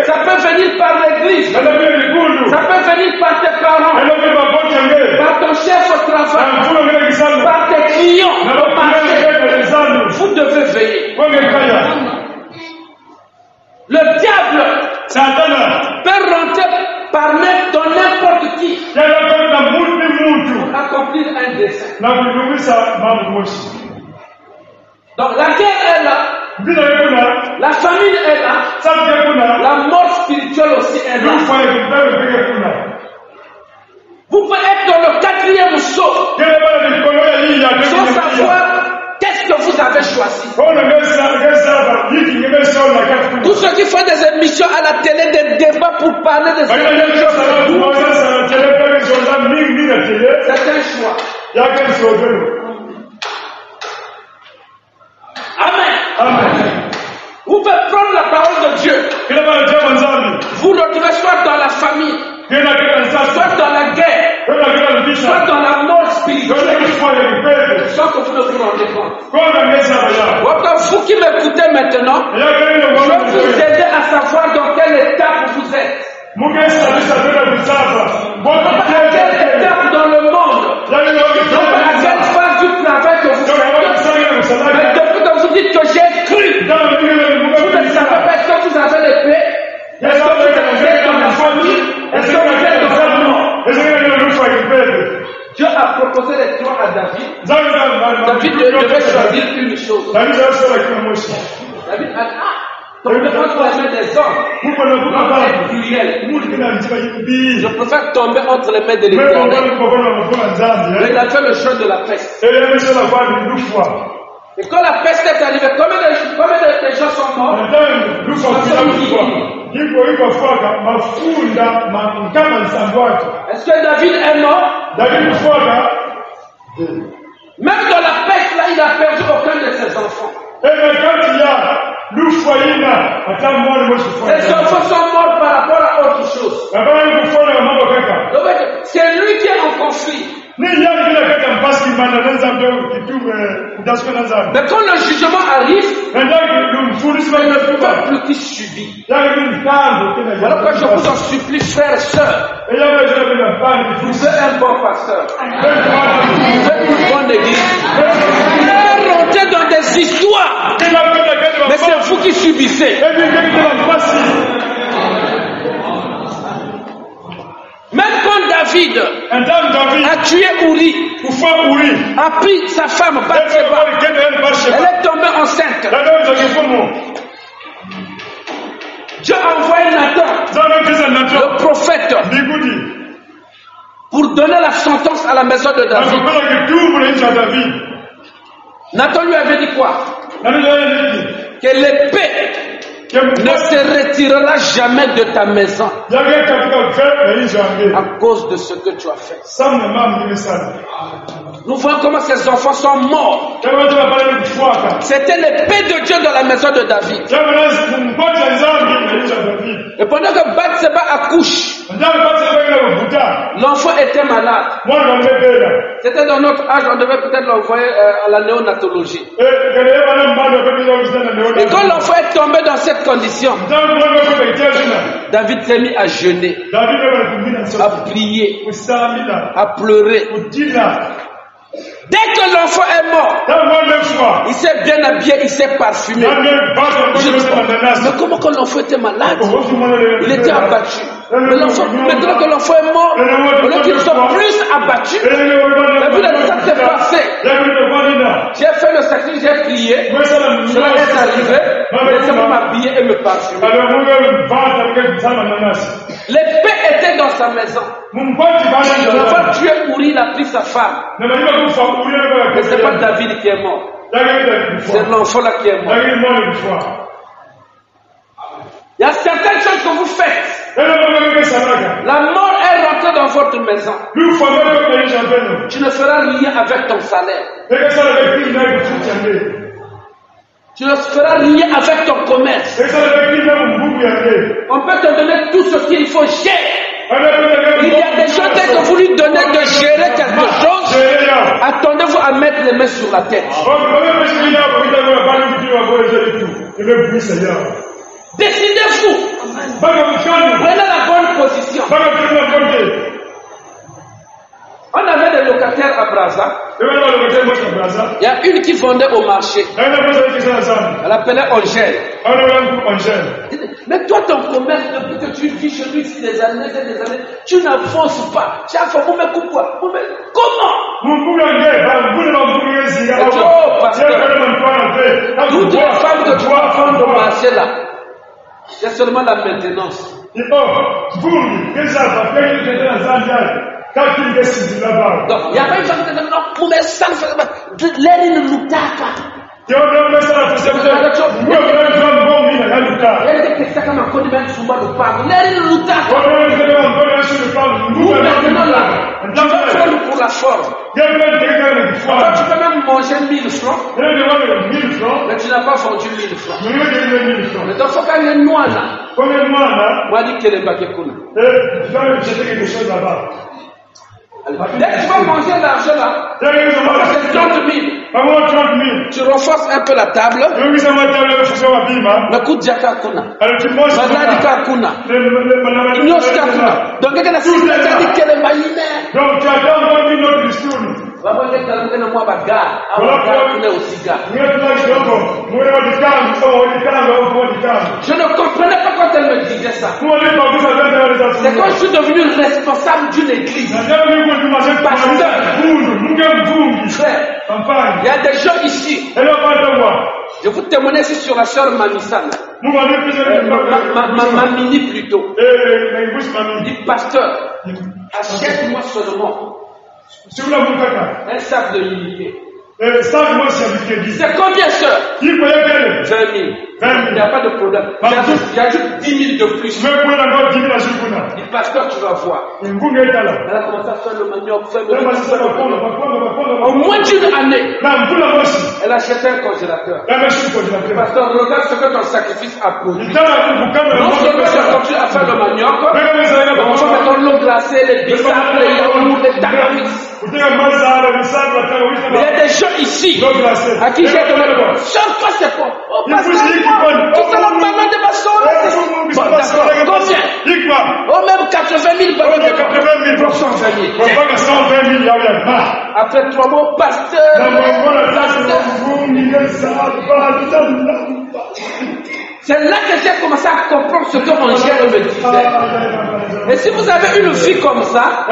ça peut venir par l'église, ça peut venir par tes parents, par ton chef au travail, par tes clients au marché. Vous devez veiller. Le diable peut rentrer par dans n'importe qui pour accomplir un dessein. Donc la guerre est là, la famine est là, la mort spirituelle aussi est là. Vous pouvez être dans le 4e saut sans savoir qu'est-ce que vous avez choisi. Tous ceux qui font des émissions à la télé, des débats pour parler de certaines choses, c'est un choix. Amen. Vous pouvez prendre la parole de Dieu. Vous retrouvez soit dans la famille, soit dans la guerre, soit dans la mort spirituelle, sans que vous ne vous rendez compte. Vous qui m'écoutez maintenant, je vais vous aider à savoir dans quelle étape vous êtes. Dans quelle étape dans le monde, dans quelle phase du travail que vous faites. Mais depuis que vous dites que j'ai cru, vous ne savez pas, est-ce que vous avez l'épée? Est-ce que vous êtes dans la famille? Est-ce que vous êtes dans la mort? Dieu a proposé les trois à David. David devait choisir une chose. David a dit, tomber entre les mains des hommes, je préfère tomber entre les mains de l'Éternel. Mais il a fait le choix de la peste. Et quand la peste est arrivée, combien de gens sont morts? Est-ce que David est mort? Même dans la peste, là, il n'a perdu aucun de ses enfants. Ces enfants sont morts par rapport à autre chose. C'est lui qui est en conflit. Mais quand le jugement arrive, c'est le peuple qui subit. Voilà pourquoi je vous en supplie, frères et sœurs. Vous êtes un bon pasteur. Vous êtes une bonne église. Vous pouvez rentrer dans des histoires, mais c'est vous qui subissez. Même quand David a tué Uri, a pris sa femme Bathsheba, elle est tombée enceinte. Dieu a envoyé Nathan, le prophète, pour donner la sentence à la maison de David. Nathan lui avait dit quoi? Que l'épée ne se retirera jamais de ta maison. à cause de ce que tu as fait. Nous voyons comment ces enfants sont morts. C'était l'épée de Dieu dans la maison de David. Et pendant que Bathsheba accouche, l'enfant était malade. C'était dans notre âge, on devait peut-être l'envoyer à la néonatologie. Et quand l'enfant est tombé dans cette condition, David s'est mis à jeûner, à prier, à pleurer. Dès que l'enfant est mort, il s'est bien habillé, il s'est parfumé. Mais comment que l'enfant était malade? Il était abattu. Mais maintenant que l'enfant est mort, au lieu qu'il soit plus abattu, la vie de ça s'est passé. J'ai fait le sacrifice, j'ai prié, cela est arrivé, laissez-moi m'habiller et me parfumer. L'épée était dans sa maison. L'enfant tué Uri, il a pris sa femme. Mais ce n'est pas David qui est mort. C'est l'enfant là qui est mort. Il y a certaines choses que vous faites. La mort est rentrée dans votre maison. Tu ne feras rien avec ton salaire. Tu ne feras rien avec ton commerce. On peut te donner tout ce qu'il faut gérer. Il y a des choses dès que vous lui donnez de gérer quelque chose, attendez-vous à mettre les mains sur la tête. Décidez-vous. Prenez la bonne position. On avait des locataires à Brazza. Il y a une qui vendait au marché. Elle appelait Angèle. Mais toi, ton commerce, depuis que tu vis chez lui ici des années, tu n'avances pas. Chaque fois, vous me coupez quoi? Comment? Parce que toutes les femmes que tu vas vendre au marché là, c'est seulement la maintenance. Donc, il n'y a pas une femme qui dit non, pour mes sangs, l'air ne nous tape pas. Il y a des questions comme un condiment de Soumba de Pam. L'air ne nous tape pas. Nous, maintenant là, tu vas faire pour la forme. Tu peux même manger 1000 francs, mais tu n'as pas vendu 1000 francs. Mais donc, il faut qu'il y ait une noix là. Moi, je dis que les baguettes coulent. Dès que tu vas manger l'argent là, c'est 30 000. Tu renforces un peu la table. Le coup de Jaka Kuna. Mazadi Kakuna. Nyos Kakuna. Donc, il y a des systèmes qui disent que les maïmères. Donc, tu attends 20 minutes du stool. Je ne comprenais pas quand elle me disait ça. C'est quand je suis devenu responsable d'une église. Pasteur, frère, il y a des gens ici. Je vous témoigne ici sur la sœur Mamissane. Mamini plutôt. Dit pasteur, achète-moi seulement un sac de l'unité. C'est combien, sœur? 20 000. Il n'y a pas de problème. J'ajoute 10 000 de plus. Le pasteur, tu vas voir. Elle a commencé à faire le manioc. En moins d'une année, elle a acheté un congélateur. Le pasteur, regarde ce que ton sacrifice a produit. Non seulement tu as continué à faire le manioc, on va mettre l'eau glacée, les bissards, les yaourts, les taramis. Mais il y a des gens ici à qui j'ai donné le bon. Sors pas c'est quoi? Oh, pasteur, tu sais la maman de ma soeur. Bon, d'accord, combien? Oh, même 80 000 par an. 120 000. Après 3 mois, pasteur. C'est là que j'ai commencé à comprendre ce que Angèle me disait. Et si vous avez une vie comme ça,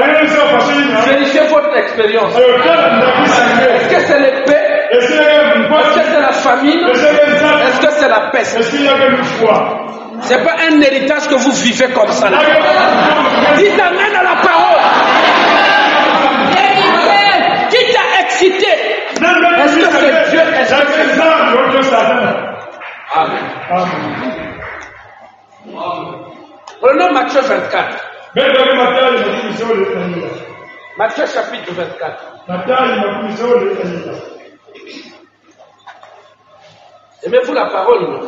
vérifiez votre expérience. Est-ce que c'est l'épée? Est-ce que c'est la famine? Est-ce que c'est la peste? C'est pas un héritage que vous vivez comme ça. Dites amen à la parole. Qui t'a excité? Est-ce que c'est Dieu? Est-ce que c'est Satan? Amen. Prenons Matthieu 24. Matthieu chapitre 24. Aimez-vous la parole, non?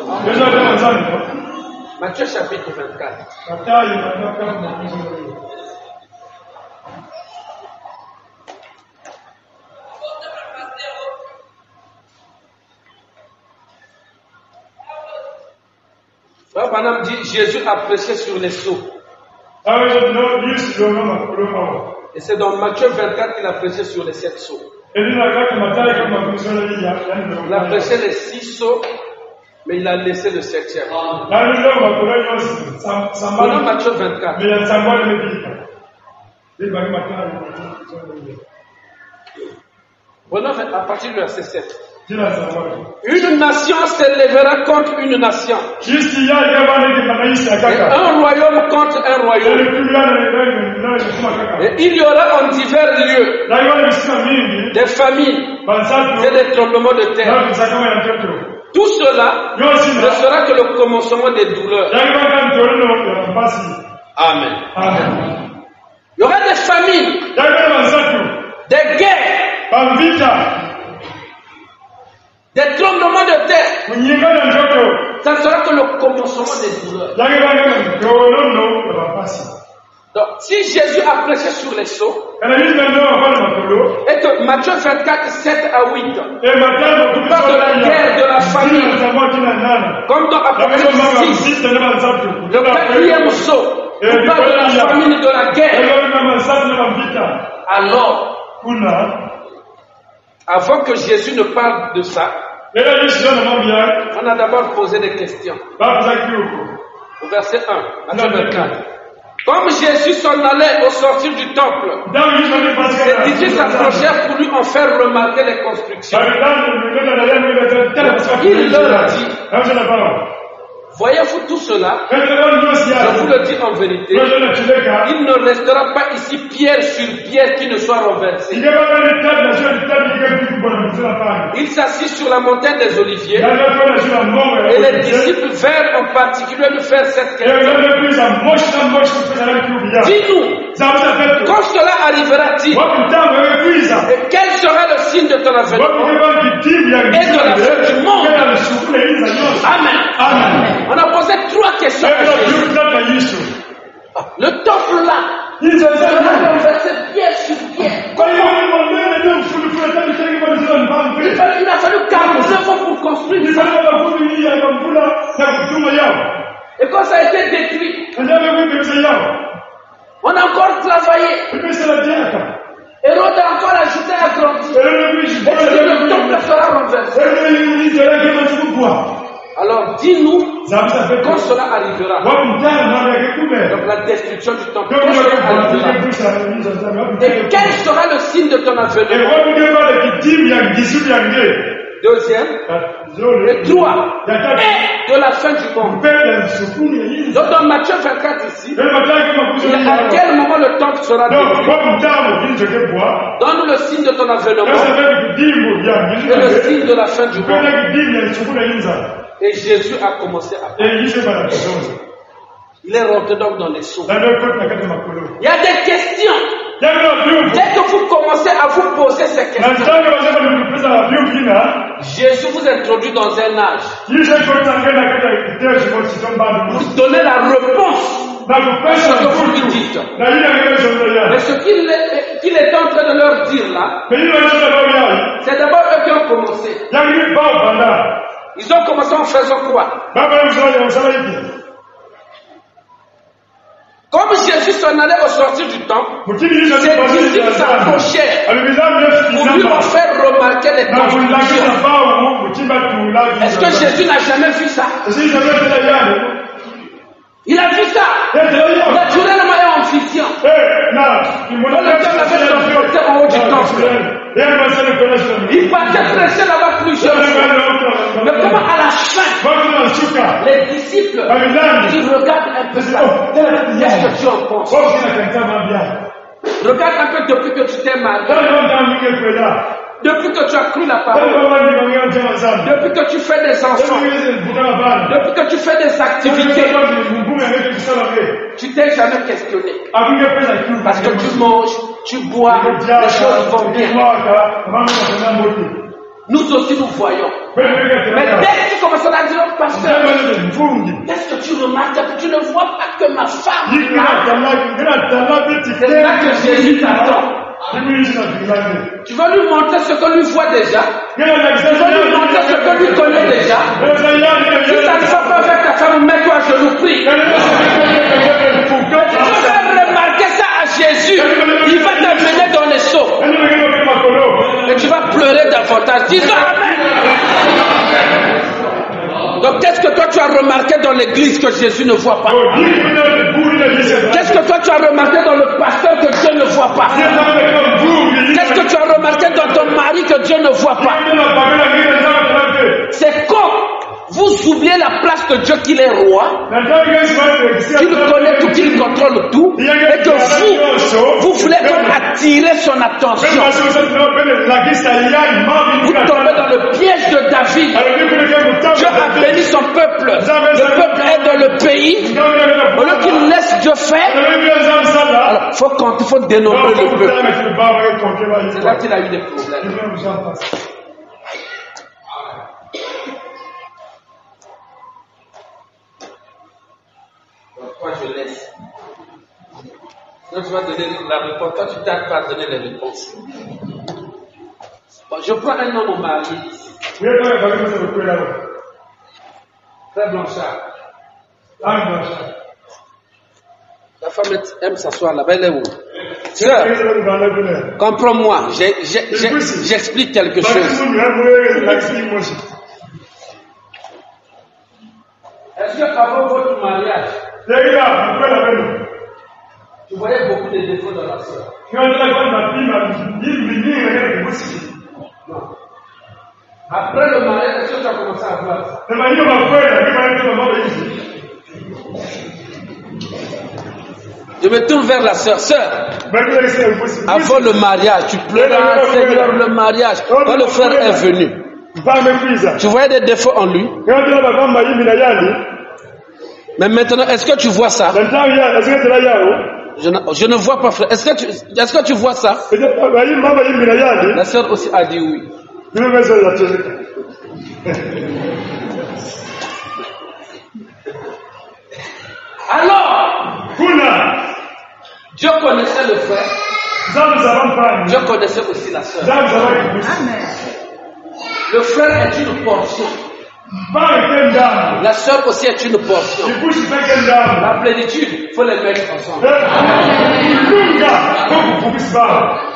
Matthieu chapitre 24. Madame dit, Jésus a prêché sur les sceaux. Et c'est dans Matthieu 24 qu'il a prêché sur les 7 sceaux. Il a prêché les 6 sceaux, mais il a laissé le 7e. Pendant Matthieu 24. Prenons à partir du verset 7. Une nation s'élèvera contre une nation. Et un royaume contre un royaume. Et il y aura en divers lieux des famines et des tremblements de terre. Tout cela ne sera que le commencement des douleurs. Amen. Il y aura des famines, des guerres, des tremblements de terre. Ça ne sera que le commencement des douleurs. Donc, si Jésus a prêché sur les sceaux, et que Matthieu 24, 7 à 8, il parle de la guerre, de la famine, comme dans Apocalypse 6, le 4e sceau, il parle de la famine et de la guerre. Alors, avant que Jésus ne parle de ça, on a d'abord posé des questions. Au verset 1, Matthieu 24. Comme Jésus s'en allait au sortir du temple, les disciples s'approchèrent pour lui en faire remarquer les constructions. Il leur a dit, voyez-vous tout cela? Je vous le dis en vérité, il ne restera pas ici pierre sur pierre qui ne soit renversée. Il s'assit sur la montagne des Oliviers et les disciples vinrent en particulier lui faire cette question. Dis-nous, quand cela arrivera-t-il? Et quel sera le signe de ton avènement et de la fin du monde? Amen. On a posé 3 questions à Jésus. Le temple là, il sera renversé pierre sur pierre. Il a fallu 49 ans pour construire ça. Et quand ça a été détruit, on a encore travaillé. Hérode a encore ajouté à grandir. Et le temple sera renversé. Alors dis-nous quand cela arrivera. Donc la destruction du temple. Quand cela arrivera. Et quel sera le signe de ton avènement? Deuxième. Et 3. Et de la fin du monde. Donc dans Matthieu 24 ici, à quel moment le temple sera détruit? Donne-nous le signe de ton avènement et le signe de la fin du monde. Et Jésus a commencé à parler. Il est rentré donc dans les sceaux. Il y a des questions. Dès que vous commencez à vous poser ces questions, Jésus vous introduit dans un âge pour donner la réponse à ce que vous lui dites. Mais ce qu'il est en train de leur dire là, c'est d'abord eux qui ont commencé. Ils ont commencé en faisant quoi? Comme Jésus s'en allait au sortir du temple, ses disciples s'approchaient pour lui en faire remarquer les constructions. Est-ce que Jésus n'a jamais vu ça? Il a vu ça. Naturellement et en vision. Quand le diable avait transporté en haut du temple, il partait prêcher là-bas plusieurs jours. Mais comment à la fin, les disciples, ils regardent un peu ça. Qu'est-ce que tu en penses? Regarde un peu depuis que tu t'es marié. Depuis que tu as cru la parole, depuis que tu fais des enfants, depuis que tu fais des activités, Tu t'es jamais questionné. Parce que tu manges, tu bois, les choses vont bien. Nous aussi nous voyons. Mais dès que tu commences à dire au pasteur, qu'est-ce que tu remarques que tu ne vois pas que ma femme c'est là que Jésus t'attend. Tu vas lui montrer ce que lui voit déjà. Tu vas lui montrer ce que lui connaît déjà. Si ça ne va pas avec ta femme, mets-toi à genoux, prie. Tu vas faire remarquer ça à Jésus. Il va t'amener dans les seaux. Et tu vas pleurer davantage. Dis-le Amen. Donc qu'est-ce que toi tu as remarqué dans l'église que Jésus ne voit pas? Qu'est-ce que toi tu as remarqué dans le pasteur que Dieu ne voit pas? Qu'est-ce que tu as remarqué dans ton mari que Dieu ne voit pas? C'est quand vous oubliez la place de Dieu qu'il est roi, qu'il connaît tout, qu'il contrôle tout, et que vous voulez comme attirer son attention. Vous tombez dans le piège de David. Dieu a béni son peuple. Le peuple est dans le pays. Au lieu qu'il laisse Dieu faire, alors il faut dénombrer le peuple. C'est là qu'il a eu des problèmes. Pourquoi je laisse? Quand tu vas donner la réponse, toi tu t'arrêtes pas à donner les réponses. Bon, je prends un homme au mari. Frère Blanchard. La femme aime s'asseoir là-bas, elle est où? Sœur, comprends-moi, j'explique quelque chose. Est-ce qu'avant votre mariage, tu voyais beaucoup de défauts dans la sœur? Non. Après le mariage, est-ce que tu as commencé à voir ça? Je me tourne vers la sœur. Sœur, avant le mariage, tu pleurais, Seigneur, le mariage. Quand le frère est venu, tu voyais des défauts en lui. Mais maintenant, est-ce que tu vois ça? Je ne vois pas, frère. Est-ce que tu vois ça? La sœur aussi a dit oui. Alors, Dieu connaissait le frère. Dieu connaissait aussi la sœur. Le frère est une portion. La sœur aussi est une portion. La plénitude, il faut les mettre ensemble.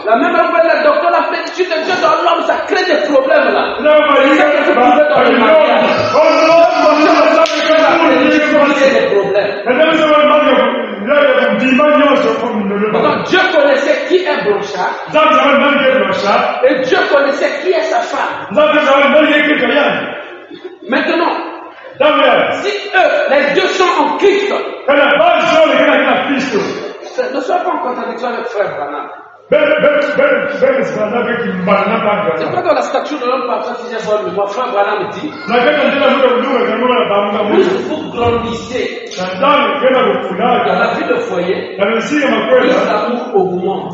La même fois, le docteur, la plénitude de Dieu dans l'homme, ça crée des problèmes là. C'est ça que vous trouvez dans le mariage. Des problèmes. Donc Dieu connaissait qui est Blanchard. Et Dieu connaissait qui est sa femme. Maintenant, si eux, les deux sont en Christ, ne sois pas en contradiction avec frère Branham. C'est pas dans la statue de l'homme parfois si j'ai bonne mémoire, frère Branham dit. Plus vous grandissez dans la vie de foyer, plus l'amour augmente.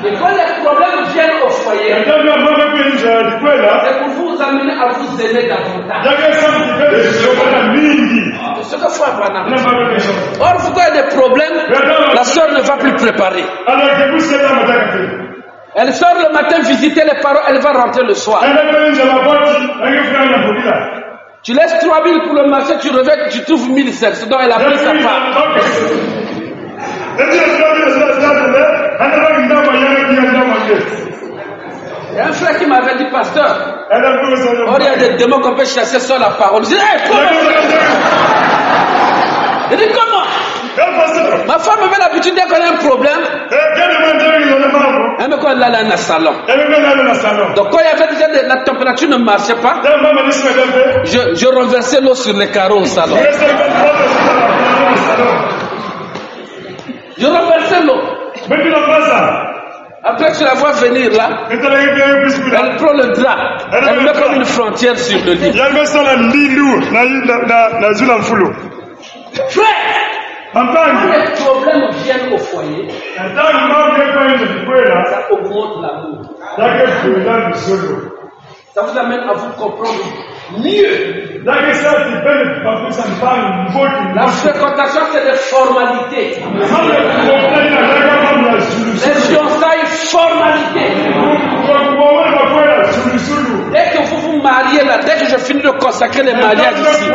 Et quand les problèmes viennent au foyer, c'est pour vous amener à vous aimer davantage. C'est ce que frère Branham dit. Or, pourquoi il y a des problèmes, la sœur ne va plus préparer. Elle sort le matin visiter les parents, elle va rentrer le soir. Tu laisses 3000 pour le marché, tu reviens, tu trouves 1500, donc elle a pris sa part. Il y a un frère qui m'avait dit, pasteur, oh, il y a des démons qu'on peut chasser sur la parole. Je dis, hey, comment? Il dit, comment? Ma femme avait l'habitude dès qu'on a un problème, elle me connaît là dans le salon. Donc quand il y avait déjà la température ne marchait pas, je renversais l'eau sur les carreaux au salon. Je renversais l'eau. Après tu la vois venir là, elle prend le drap, elle met comme une frontière sur le lit. Frère, quand les problèmes viennent au foyer, ça augmente l'amour. Ça vous amène à vous comprendre mieux. La fréquentation, c'est des formalités. Les fiançailles, formalités. Dès que vous vous mariez là, dès que je finis de consacrer les mariages ici,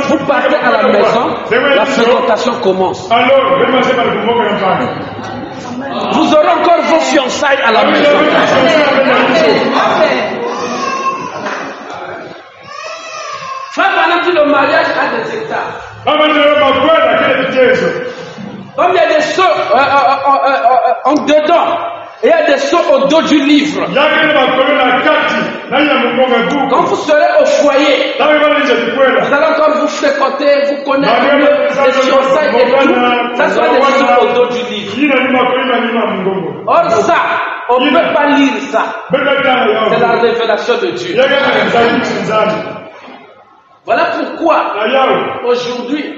vous partez à la maison, la fréquentation commence. Vous aurez encore vos fiançailles à la maison. Frère, pendant que le mariage a des étapes. Comme il y a des sauts en dedans, et il y a des sauts au dos du livre. Quand vous serez au foyer, vous allez encore vous fréquenter, vous connaître les fiançailles et tout. Ça sera des sauts au dos du livre. Or ça, on ne peut pas lire ça. C'est la révélation de Dieu. Voilà pourquoi, aujourd'hui,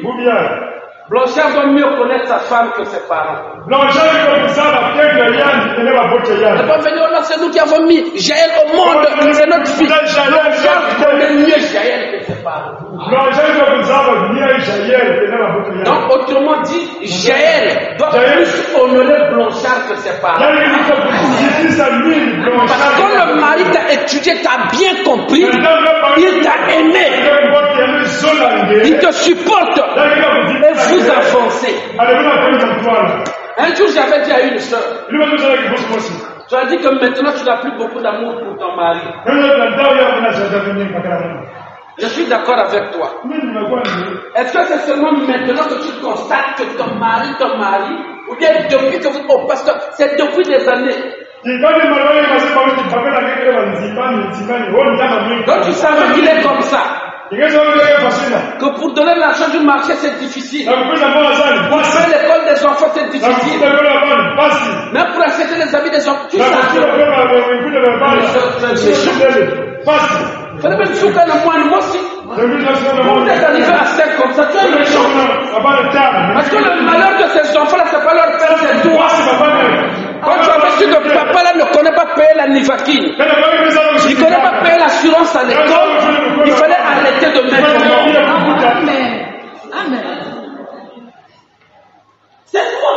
Blanchard doit mieux connaître sa femme que ses parents. Ne pas venir, oh non, c'est nous qui avons mis Jaël au monde, c'est notre fils. Blanchard connaît mieux Jaël que ses parents. Donc, autrement dit, Jaël doit plus honorer Blanchard que ses parents. Parce que quand le mari t'a étudié, t'a bien compris, il t'a aimé, il te supporte, et vous avancez. Un jour, j'avais dit à une soeur, tu as dit que maintenant tu n'as plus beaucoup d'amour pour ton mari. Je suis d'accord avec toi. Est-ce que c'est seulement maintenant que tu constates que ton mari, ou bien depuis que vous... Oh, pasteur, c'est depuis des années. Donc tu savais qu'il est comme ça. Que pour donner l'argent du marché c'est difficile. Pour faire l'école des enfants c'est difficile. Même pour acheter les habits des enfants, tu savais. Fallait même souffler le moine, moi aussi. Vous êtes arrivé à 5 comme ça, tu es méchant. Parce que le malheur de ces enfants-là, c'est pas leur père, c'est toi. Quand tu avais su que papa là ne connaît pas payer la nivaki, il ne connaît pas payer l'assurance à l'école, il fallait arrêter de mettre le mort. Amen. C'est toi.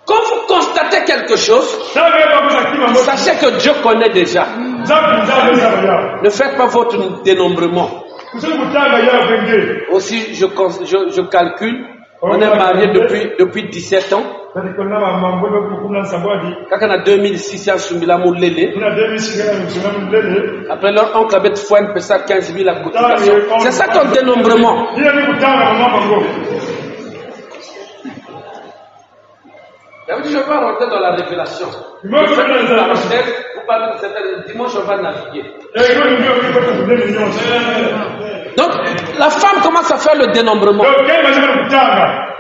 Quand vous constatez quelque chose, sachez que Dieu connaît déjà. Ne faites pas votre dénombrement. Aussi, je calcule, on est mariés depuis 17 ans. Quand on a 2006 ans, après leur oncle avait fait un peu ça 15 000 à cotisation. C'est ça ton dénombrement. Je vais rentrer dans la révélation. Vous parlez de cette dimanche, on va naviguer. Donc, la femme commence à faire le dénombrement.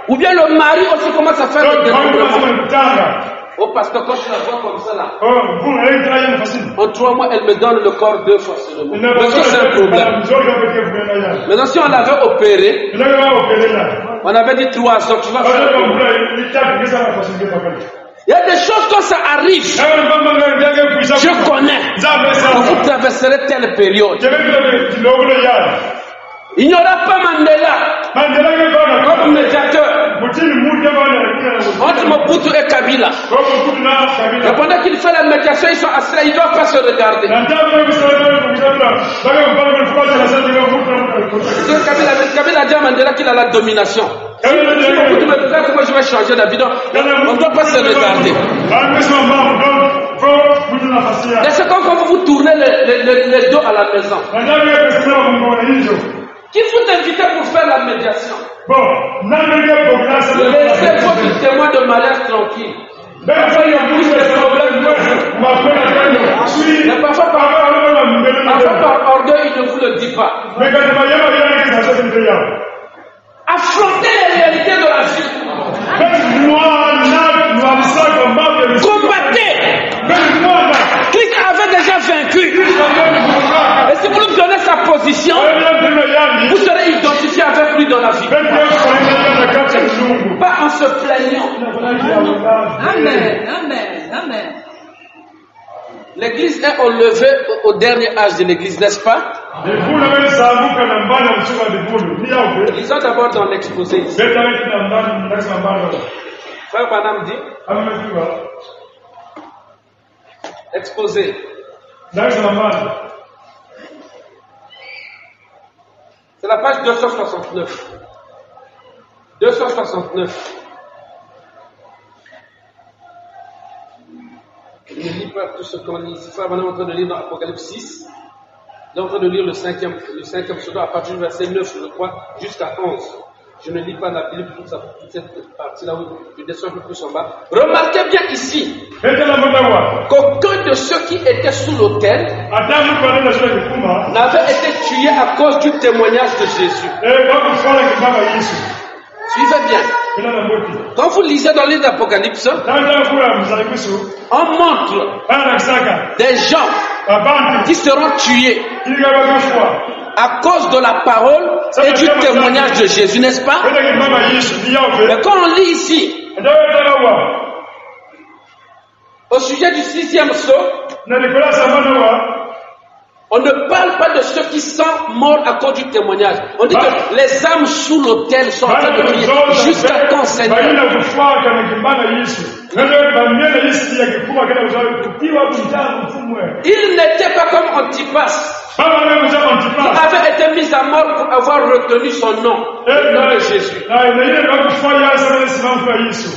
Ou bien le mari aussi commence à faire le dénombrement. Oh, parce que quand tu la vois comme ça là, en 3 mois, elle me donne le corps 2 fois seulement. Parce que c'est un problème. Maintenant, si on l'avait opéré, on avait dit 3 ans, tu vas faire. Il y a des choses quand ça arrive. Je connais. Vous traverserez telle période. Il n'y aura pas Mandela comme médiateur entre Mobutu et Kabila. Et pendant qu'il fait la médiation, ils sont assis, ils ne doivent pas se regarder. Kabila a dit à Mandela qu'il a la domination. Si Mobutu me regarde, moi je vais changer d'avis. On ne doit pas se regarder. Et c'est quand vous vous tournez le dos à la maison. Qui vous invite pour faire la médiation? Laissez votre témoin de mariage tranquille. Parfois il y a plus de problèmes. Mais parfois par orgueil, il ne vous le dit pas. Affrontez les réalités de la vie. Combattez. Christ avait déjà vaincu. Et si vous nous donnez sa position, dans la victoire. Pas en se plaignant. Amen, amen, amen. L'église est enlevée au dernier âge de l'église, n'est-ce pas? Lisons d'abord dans l'exposé. Frère Branham dit, exposé. C'est la page 269. 269. Je ne lis pas tout ce qu'on lit ici. Frère Branham est en train de lire dans Apocalypse 6. Il est en train de lire le cinquième psaume à partir du verset 9, je crois, jusqu'à 11. Je ne lis pas la Bible, toute cette partie-là où je descends un peu plus en bas. Remarquez bien ici qu'aucun de ceux qui étaient sous l'autel n'avait été tué à cause du témoignage de Jésus. Suivez bien. Quand vous lisez dans le livre d'Apocalypse, on montre des gens qui seront tués à cause de la parole et du témoignage de Jésus, n'est-ce pas? Mais quand on lit ici, au sujet du 6e sceau, on ne parle pas de ceux qui sont morts à cause du témoignage. On dit que les âmes sous l'autel sont en train de prier. Jusqu'à quand, Seigneur? Il n'était pas comme Antipas. Il avait été mis à mort pour avoir retenu son nom, le nom de Jésus.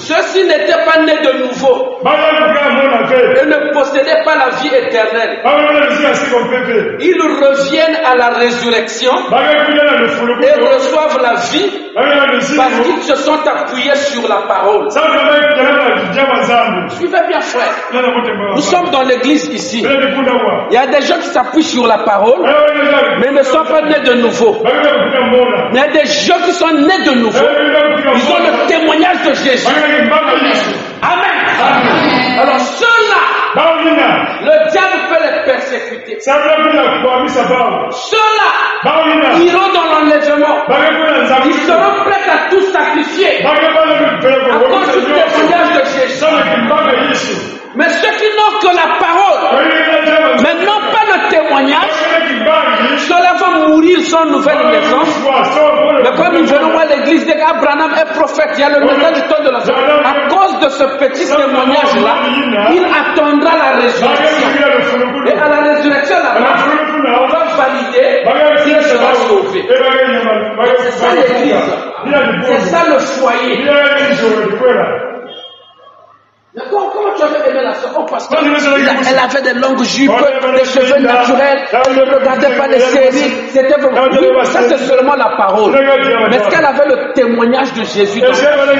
Ceux-ci n'étaient pas nés de nouveau. Ils ne possédaient pas la vie éternelle. Ils reviennent à la résurrection et reçoivent la vie parce qu'ils se sont appuyés sur la parole. Suivez bien, frère. Nous sommes dans l'église ici. Il y a des gens qui s'appuient sur la parole, mais ne sont pas nés de nouveau. Mais il y a des gens qui sont nés de nouveau. Ils ont le témoignage de Jésus. Amen. Alors ceux-là, le diable peut les persécuter. Ceux-là iront dans l'enlèvement. Ils seront prêts à tout sacrifier à cause du témoignage de Jésus. Mais ceux qui n'ont que la parole, mais n'ont pas le témoignage, ceux-là vont mourir sans nouvelle naissance. Mais comme nous venons à l'église, dès qu'Abraham est prophète, il y a le message du temps de la vie. À cause de ce petit témoignage-là, il attendra la résurrection. Et à la résurrection, là-bas, on va valider s'il sera sauvé. C'est ça l'église. C'est ça le foyer. D'accord, comment tu avais aimé la sœur? Oh, parce qu'elle avait des longues jupes, des cheveux naturels, elle ne regardait pas les séries. C'était vraiment. Oui, ça c'est seulement la parole. Mais est-ce qu'elle avait le témoignage de Jésus dans sa vie?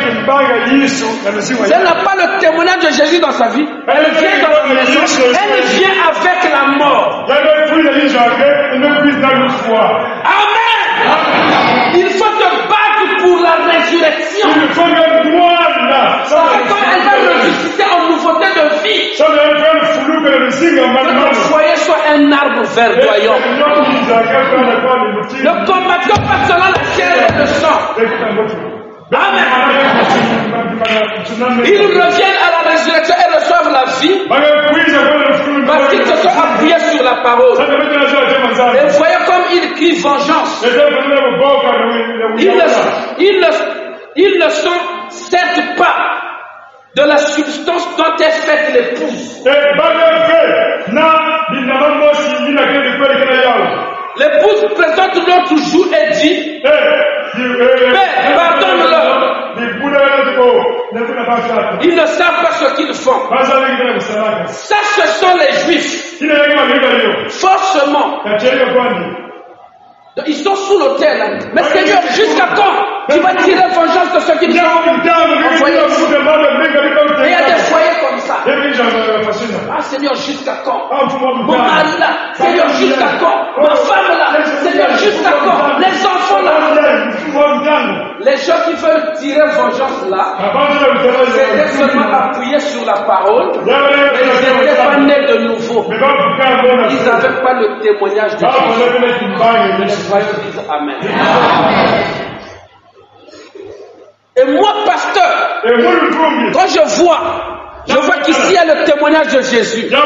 Si elle n'a pas le témoignage de Jésus dans sa vie, elle vient dans la maison, elle vient avec la mort. Amen! Il faut te battre pour la résurrection. Parce que quand elle va ressusciter en nouveauté de vie, que ton foyer soit un arbre verdoyant. Ne combattons pas selon la chair et le sang. Amen. Ils reviennent à la résurrection et reçoivent la vie parce qu'ils se sont appuyés sur la parole. Et voyez comme ils crient vengeance. Ils ne sont certes pas de la substance dont est faite l'épouse. L'épouse présente l'autre jour et dit, Père, pardonne-leur. Ils ne savent pas ce qu'ils font. Ça, ce sont les Juifs. Forcément. Ils sont sous l'autel. Mais Seigneur, jusqu'à quand tu vas tirer vengeance de ceux qui nous ont envoyés? Et il y a des foyers comme ça. Ah Seigneur, jusqu'à quand? Mon mari là, Seigneur, jusqu'à quand? Ma femme là, Seigneur, jusqu'à quand? Les enfants là. Les gens qui veulent tirer vengeance là, c'était seulement appuyés sur la parole, mais ils n'étaient pas nés de nouveau. Ils n'avaient pas le témoignage de Jésus. Amen. Et moi, pasteur, quand je vois qu'ici il y a le témoignage de Jésus. Là,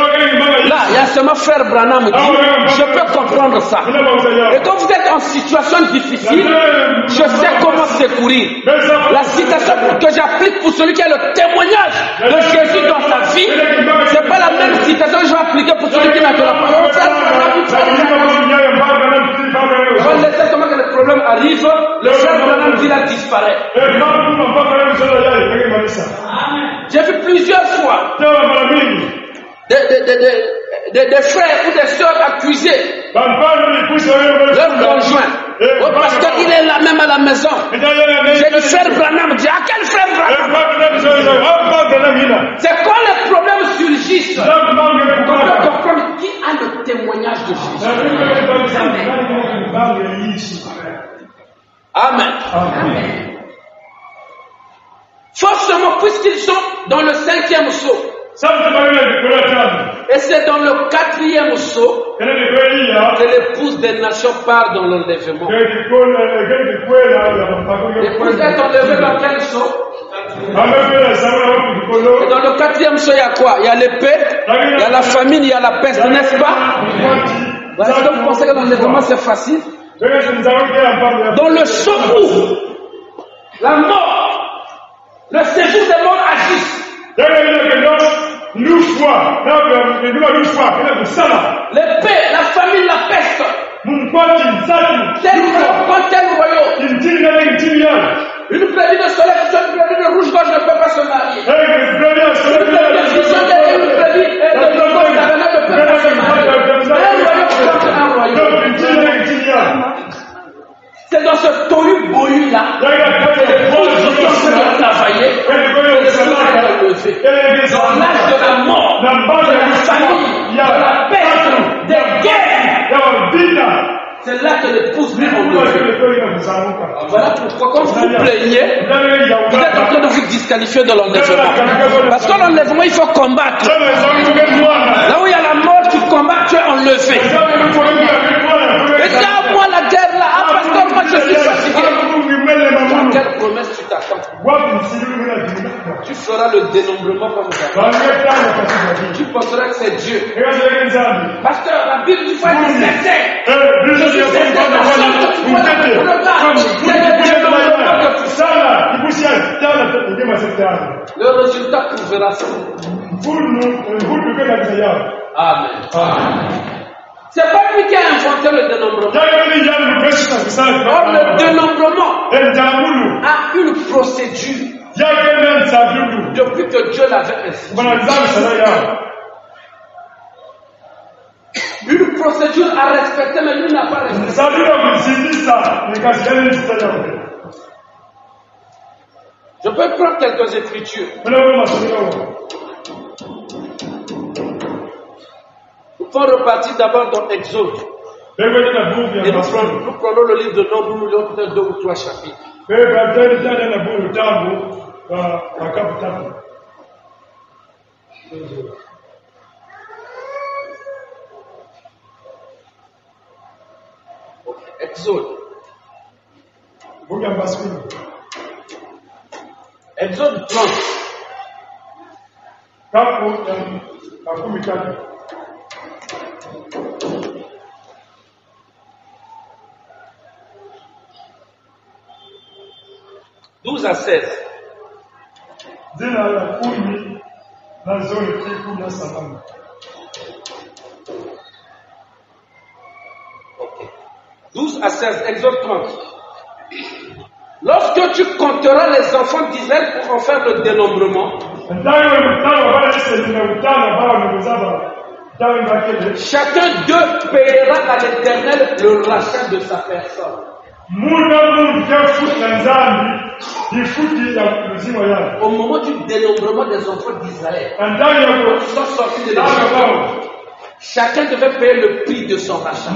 il y a seulement frère Branham dit, je peux comprendre ça. Et quand vous êtes en situation difficile, je sais comment secourir. La citation que j'applique pour celui qui a le témoignage de Jésus dans sa vie, c'est pas la même citation que je vais appliquer pour celui qui n'a que la parole. On va laisser comment que le problème arrive, le frère Branham dit là disparaît. J'ai vu plusieurs fois des frères ou des sœurs accusés leur conjoint. Oh, parce qu'il est là même à la maison. J'ai dit frère Branham, dit à quel frère Branham? C'est quand les problèmes surgissent qu'on peut comprendre qui a le témoignage de Jésus. Amen. Amen. Forcément, puisqu'ils sont dans le 5e sceau. Et c'est dans le 4e sceau que l'épouse des nations part dans l'enlèvement. L'épouse est enlevée dans quel sceau? Et dans le 4e sceau, il y a quoi? Il y a l'épée, il y a la famine, il y a la peste, n'est-ce pas? Est-ce que vous pensez que l'enlèvement c'est facile? Dans le sceau où la mort, le séjour des morts agissent. L'épée, la famine, la peste. Tel royaume. Une prédit de soleil, une prédit de rouge-gorge ne peut pas se marier. Une prédit de vision derrière, une prédit de rouge-gorge ne peut pas se marier. Un royaume. C'est dans ce tohu-bohu là que les pauvres sont de travailler, que les choses sont levées. Dans l'âge de la mort, de la famille, de la peste, des guerres, c'est là que l'épouse est enlevée. Voilà pourquoi quand vous vous plaignez, vous êtes en train de vous disqualifier de l'enlèvement. Parce que l'enlèvement, il faut combattre. Là où il y a la mort, tu combats, tu es enlevé. Et dis à moi la guerre là, ah pasteur, moi je suis fatigué. À quelle promesse tu t'attends? Tu feras le dénombrement comme ça. Tu penseras que c'est Dieu. Pasteur, la Bible, il faut être sincère. Je suis sincère. Le résultat prouvera ça. Amen. Amen. C'est pas lui qui a inventé le dénombrement. Or, le dénombrement a une procédure. Depuis que Dieu l'avait institué. Une procédure à respecter, mais lui n'a pas respecté. Je peux prendre quelques écritures. Nous pouvons repartir d'abord dans Exode. Et nous prenons le livre de Nombre, nous lisons peut-être 2 ou 3 chapitres. Exode. Exode 30. 12 à 16. Okay. 12 à 16, Exode 30. Lorsque tu compteras les enfants d'Israël pour en faire le dénombrement, chacun d'eux payera à l'Éternel le rachat de sa personne. Au moment du dénombrement des enfants d'Israël, quand ils sont sortis de l'Égypte, chacun devait payer le prix de son rachat.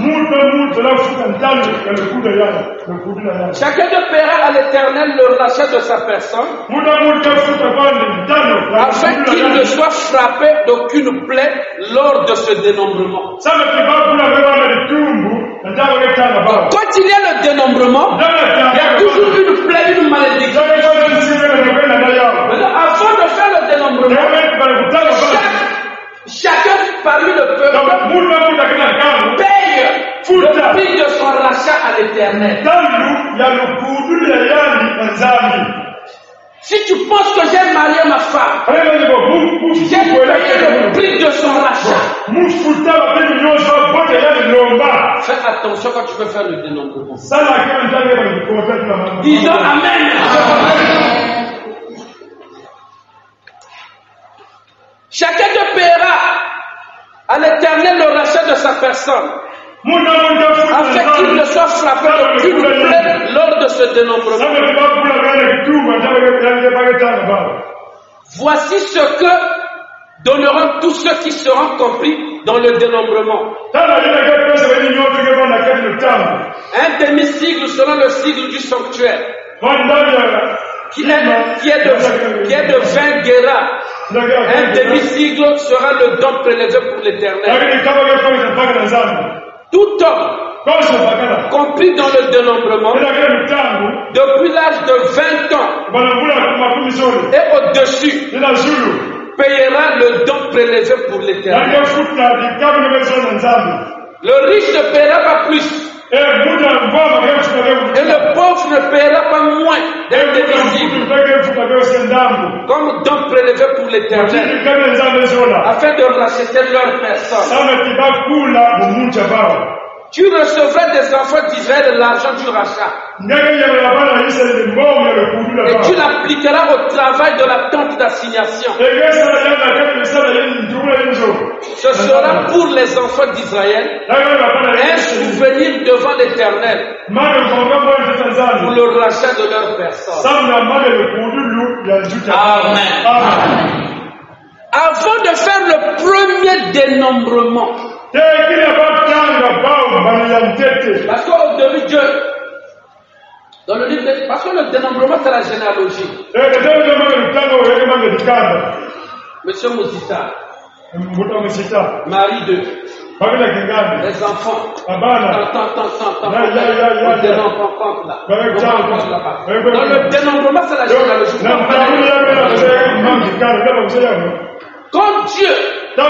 Chacun devait payer à l'Éternel le rachat de sa personne, afin qu'il ne soit frappé d'aucune plaie lors de ce dénombrement. Quand il y a le dénombrement, il y a toujours une plaie, une malédiction. Maintenant, avant de faire le dénombrement, chacun parmi le peuple paye le prix de son rachat à l'Éternel. Si tu penses que j'ai marié ma femme, j'ai payé le prix de son rachat. Fais attention quand tu veux faire le dénombrement. Disons Amen. Chacun te paiera à l'Éternel le rachat de sa personne, afin qu'il ne soit frappé d'aucune plaie lors de ce dénombrement. Voici ce que donneront tous ceux qui seront compris dans le dénombrement. Un demi-sigle selon le sigle du sanctuaire, qui est de 20 guéras. Un demi-sigle sera le don prélevé pour l'Éternel. Tout homme compris dans le dénombrement depuis l'âge de 20 ans et au-dessus payera le don prélevé pour l'Éternel. Le riche ne paiera pas plus et le pauvre ne paiera pas moins d'un demi-sigle comme don prélevé pour l'Éternel, afin de racheter leur personne. Tu recevras des enfants d'Israël l'argent du rachat. Et tu l'appliqueras au travail de la tente d'assignation. Ce sera pour les enfants d'Israël un souvenir devant l'Éternel pour le rachat de leur personne. Amen. Avant de faire le premier dénombrement, parce qu'au début Dieu, dans le livre, parce que le dénombrement c'est la généalogie. Monsieur Mosita, Marie 2, les enfants, dans le dénombrement c'est la généalogie. Comme Dieu, en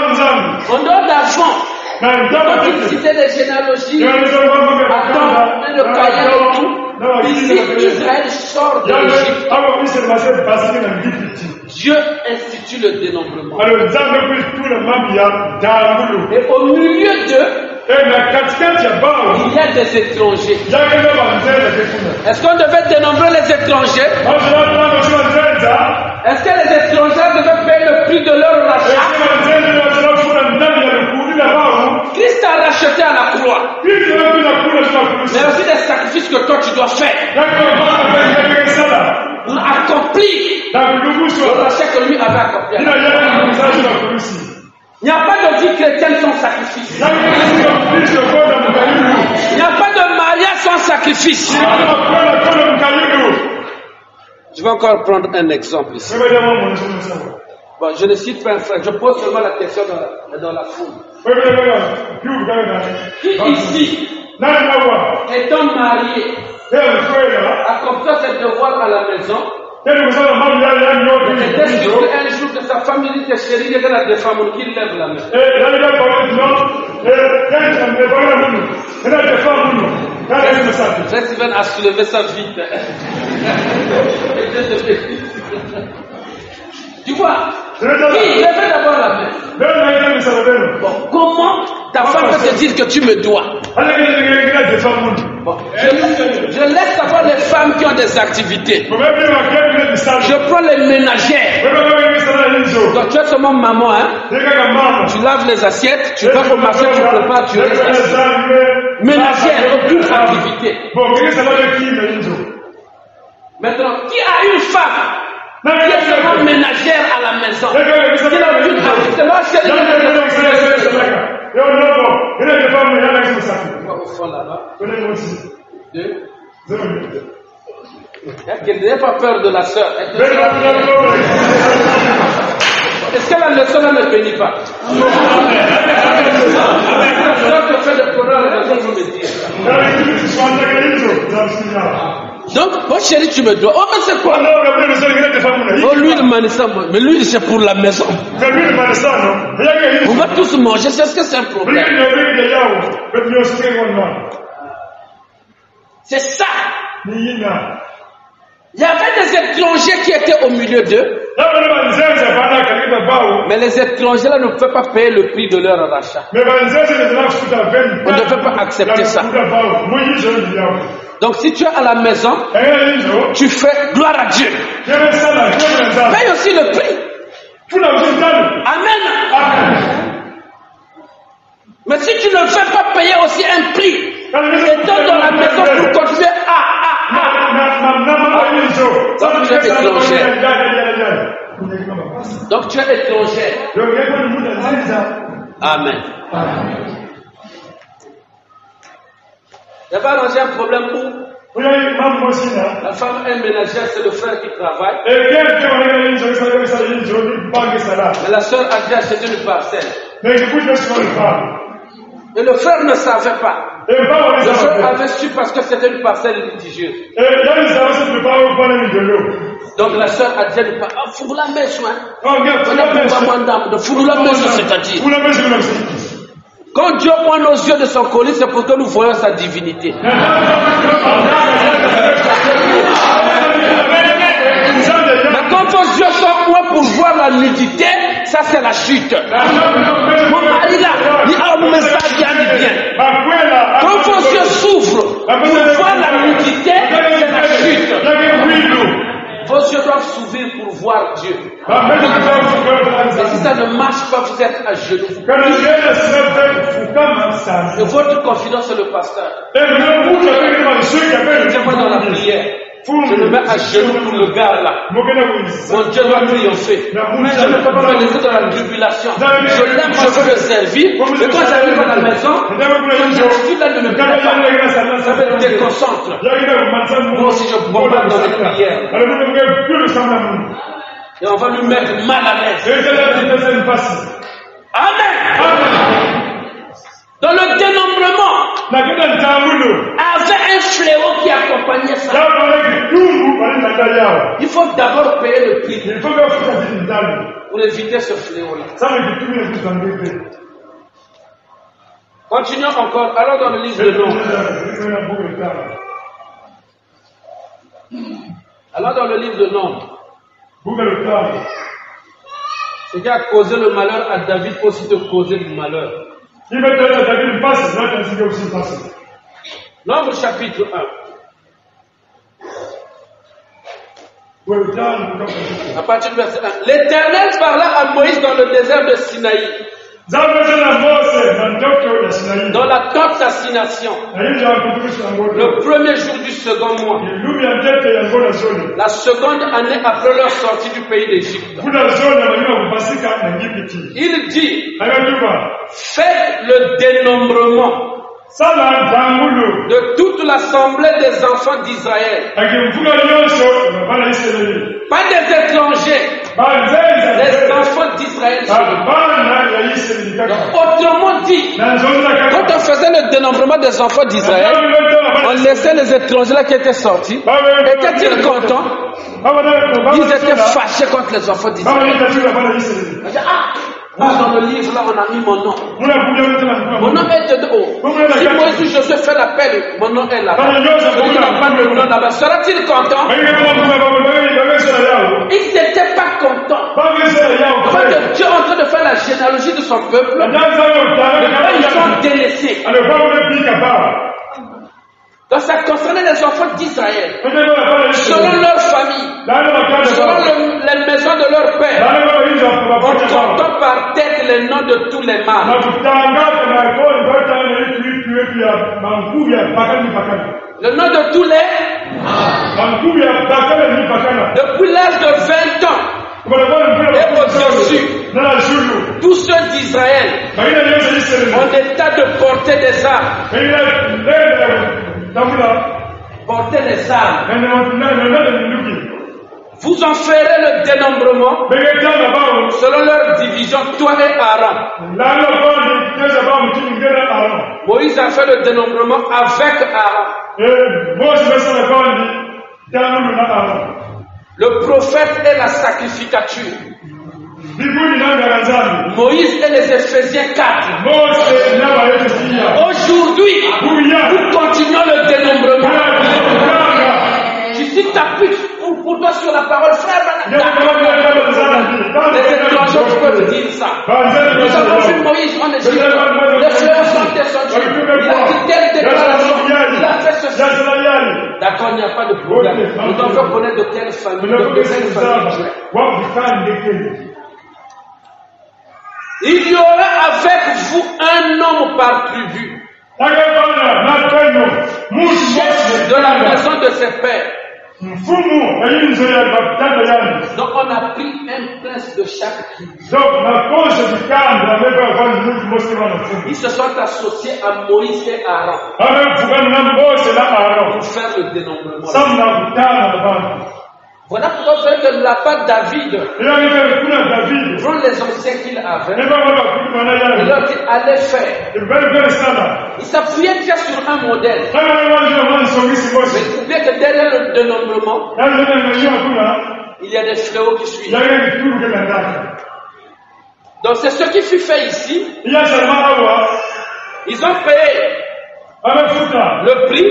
dehors d'avant, quand il citait les généalogies, Adam, le Caïn et tout, ici Israël sort de l'Égypte. Dieu institue le dénombrement. Et au milieu d'eux, il y a des étrangers. Est-ce qu'on devait dénombrer les étrangers? Est-ce que les étrangers devaient payer le prix de leur rachat? Christ a racheté à la croix. Mais aussi des sacrifices que toi tu dois faire pour accomplir le rachat que lui avait accompli. Il n'y a pas de vie chrétienne sans sacrifice. Il n'y a pas de mariage sans sacrifice. Je vais encore prendre un exemple ici. Bon, je ne cite pas un frère, je pose seulement la question dans la foule. Qui ici, étant marié, accomplit ses devoirs à la maison, était sûr qu'un jour que sa famille était chérie, il y a des femmes qui lèvent la main. Steven a soulevé ça vite. Tu vois, qui lève d'abord la main. Bon, comment ta femme peut te dire que tu me dois? Bon, je laisse savoir les femmes qui ont des activités. Je prends les ménagères. Donc tu es seulement maman, hein? Tu laves les assiettes, tu vas au marché, tu prépares, tu restes assis. Ménagère, aucune activité. Maintenant, qui a une femme qui est seulement ménagère à la maison? Qui n'a aucune activité? Au fond là-bas. 2. Elle n'a pas peur de la sœur. Est-ce que la leçon ne bénit pas? La sœur te fait des problèmes à la maison, vous me dire. Donc, mon chéri, tu me dois. Oh, mais c'est quoi? Oh, l'huile manissa, mais l'huile, c'est pour la maison. On va tous manger, c'est ce que c'est un problème. C'est ça. Il y avait des étrangers qui étaient au milieu d'eux. Mais les étrangers là ne pouvaient pas payer le prix de leur rachat. On ne devait pas accepter ça. Donc si tu es à la maison, tu fais gloire à Dieu. Paye aussi le prix. Amen. Mais si tu ne fais pas payer aussi un prix, étant dans la maison pour continuer donc tu es étranger. Donc tu es étranger. Amen. Il n'y a pas arrangé un problème où la femme est ménagère, c'est le frère qui travaille. Mais la soeur a déjà acheté une parcelle. Et le frère ne savait pas. Le frère avait su parce que c'était une parcelle litigieuse. Donc la soeur a dit pour la mèche, c'est-à-dire. Quand Dieu ouvre nos yeux de son colis, c'est pour que nous voyons sa divinité. Mais quand vos yeux sont ouverts pour voir la nudité, ça c'est la chute. Mon mari là, il a un message qui a dit bien. Quand vos yeux s'ouvrent pour voir la nudité, c'est la chute. Vos yeux doivent s'ouvrir pour voir Dieu. Et si ça ne marche pas, vous êtes à genoux. Et votre confidence est le pasteur. Mettez-moi dans la prière. Je me mets à genoux pour le gars là. Mon Dieu doit triompher. Je ne peux pas me laisser dans la tribulation. Je l'aime, je veux le servir. Et quand j'arrive à la maison, je suis là de me plaire pas. Ça me déconcentre. Moi aussi je bombarde dans les prières. Et on va lui mettre mal à l'aise. Amen. Dans le dénombrement, avait un fléau qui accompagnait ça. Il faut d'abord payer le prix pour éviter ce fléau-là. Continuons encore. Allons dans le livre de Nombres. Allons dans le livre de Nombres. Ce qui a causé le malheur à David peut aussi te causer du malheur. Nombre chapitre 1. À partir du verset 1. L'Éternel parla à Moïse dans le désert de Sinaï. Dans la tente d'assignation. Le premier jour du second mois. La seconde année après leur sortie du pays d'Égypte. Il dit, faites le dénombrement de toute l'assemblée des enfants d'Israël. Pas des étrangers, des enfants d'Israël. Autrement dit, quand on faisait le dénombrement des enfants d'Israël, on laissait les étrangers là qui étaient sortis. Étaient-ils contents? Ils étaient fâchés contre les enfants d'Israël. Dans le livre là, on a mis mon nom. Mon nom est de haut. Si Moïse ou Josué fait l'appel, mon nom est là. Celui qui n'a pas de nom là-bas, sera-t-il content? Ils n'étaient pas contents. Quand Dieu est en train de faire la généalogie de son peuple, ils sont délaissés. Donc ça concernait les enfants d'Israël, selon leur famille, selon les maisons de leur père, en comptant par tête les noms de tous les mâles. Le nom de tous les depuis l'âge de 20 ans et au-dessus, tous ceux d'Israël en état de porter des armes. Portez les armes. Vous en ferez le dénombrement selon leur division, toi et Aaron. Moïse a fait le dénombrement avec Aaron. Le prophète est la sacrificature. Moïse et les Éphésiens 4. Aujourd'hui, nous continuons le dénombrement. Si tu appuies pour toi sur la parole, frère, les étrangers peuvent dire ça. Nous avons vu Moïse en Égypte. Les fleurs sont descendues. Il a dit telle déclaration. Il a fait ceci. D'accord, il n'y a pas de problème. Nous devons connaître de quelle famille, de quelle famille. Il y aura avec vous un homme par tribu, chef de la maison de ses pères. Donc on a pris un prince de chaque tribu. Ils se sont associés à Moïse et Aaron pour faire le dénombrement. Voilà pourquoi vous savez que là-bas David prend les anciens qu'il avait et leur dit allez faire. Il s'appuyait déjà sur un modèle. Mais oubliez que derrière le dénombrement, il y a des fléaux qui suivent. Donc c'est ce qui fut fait ici. Ils ont payé le prix.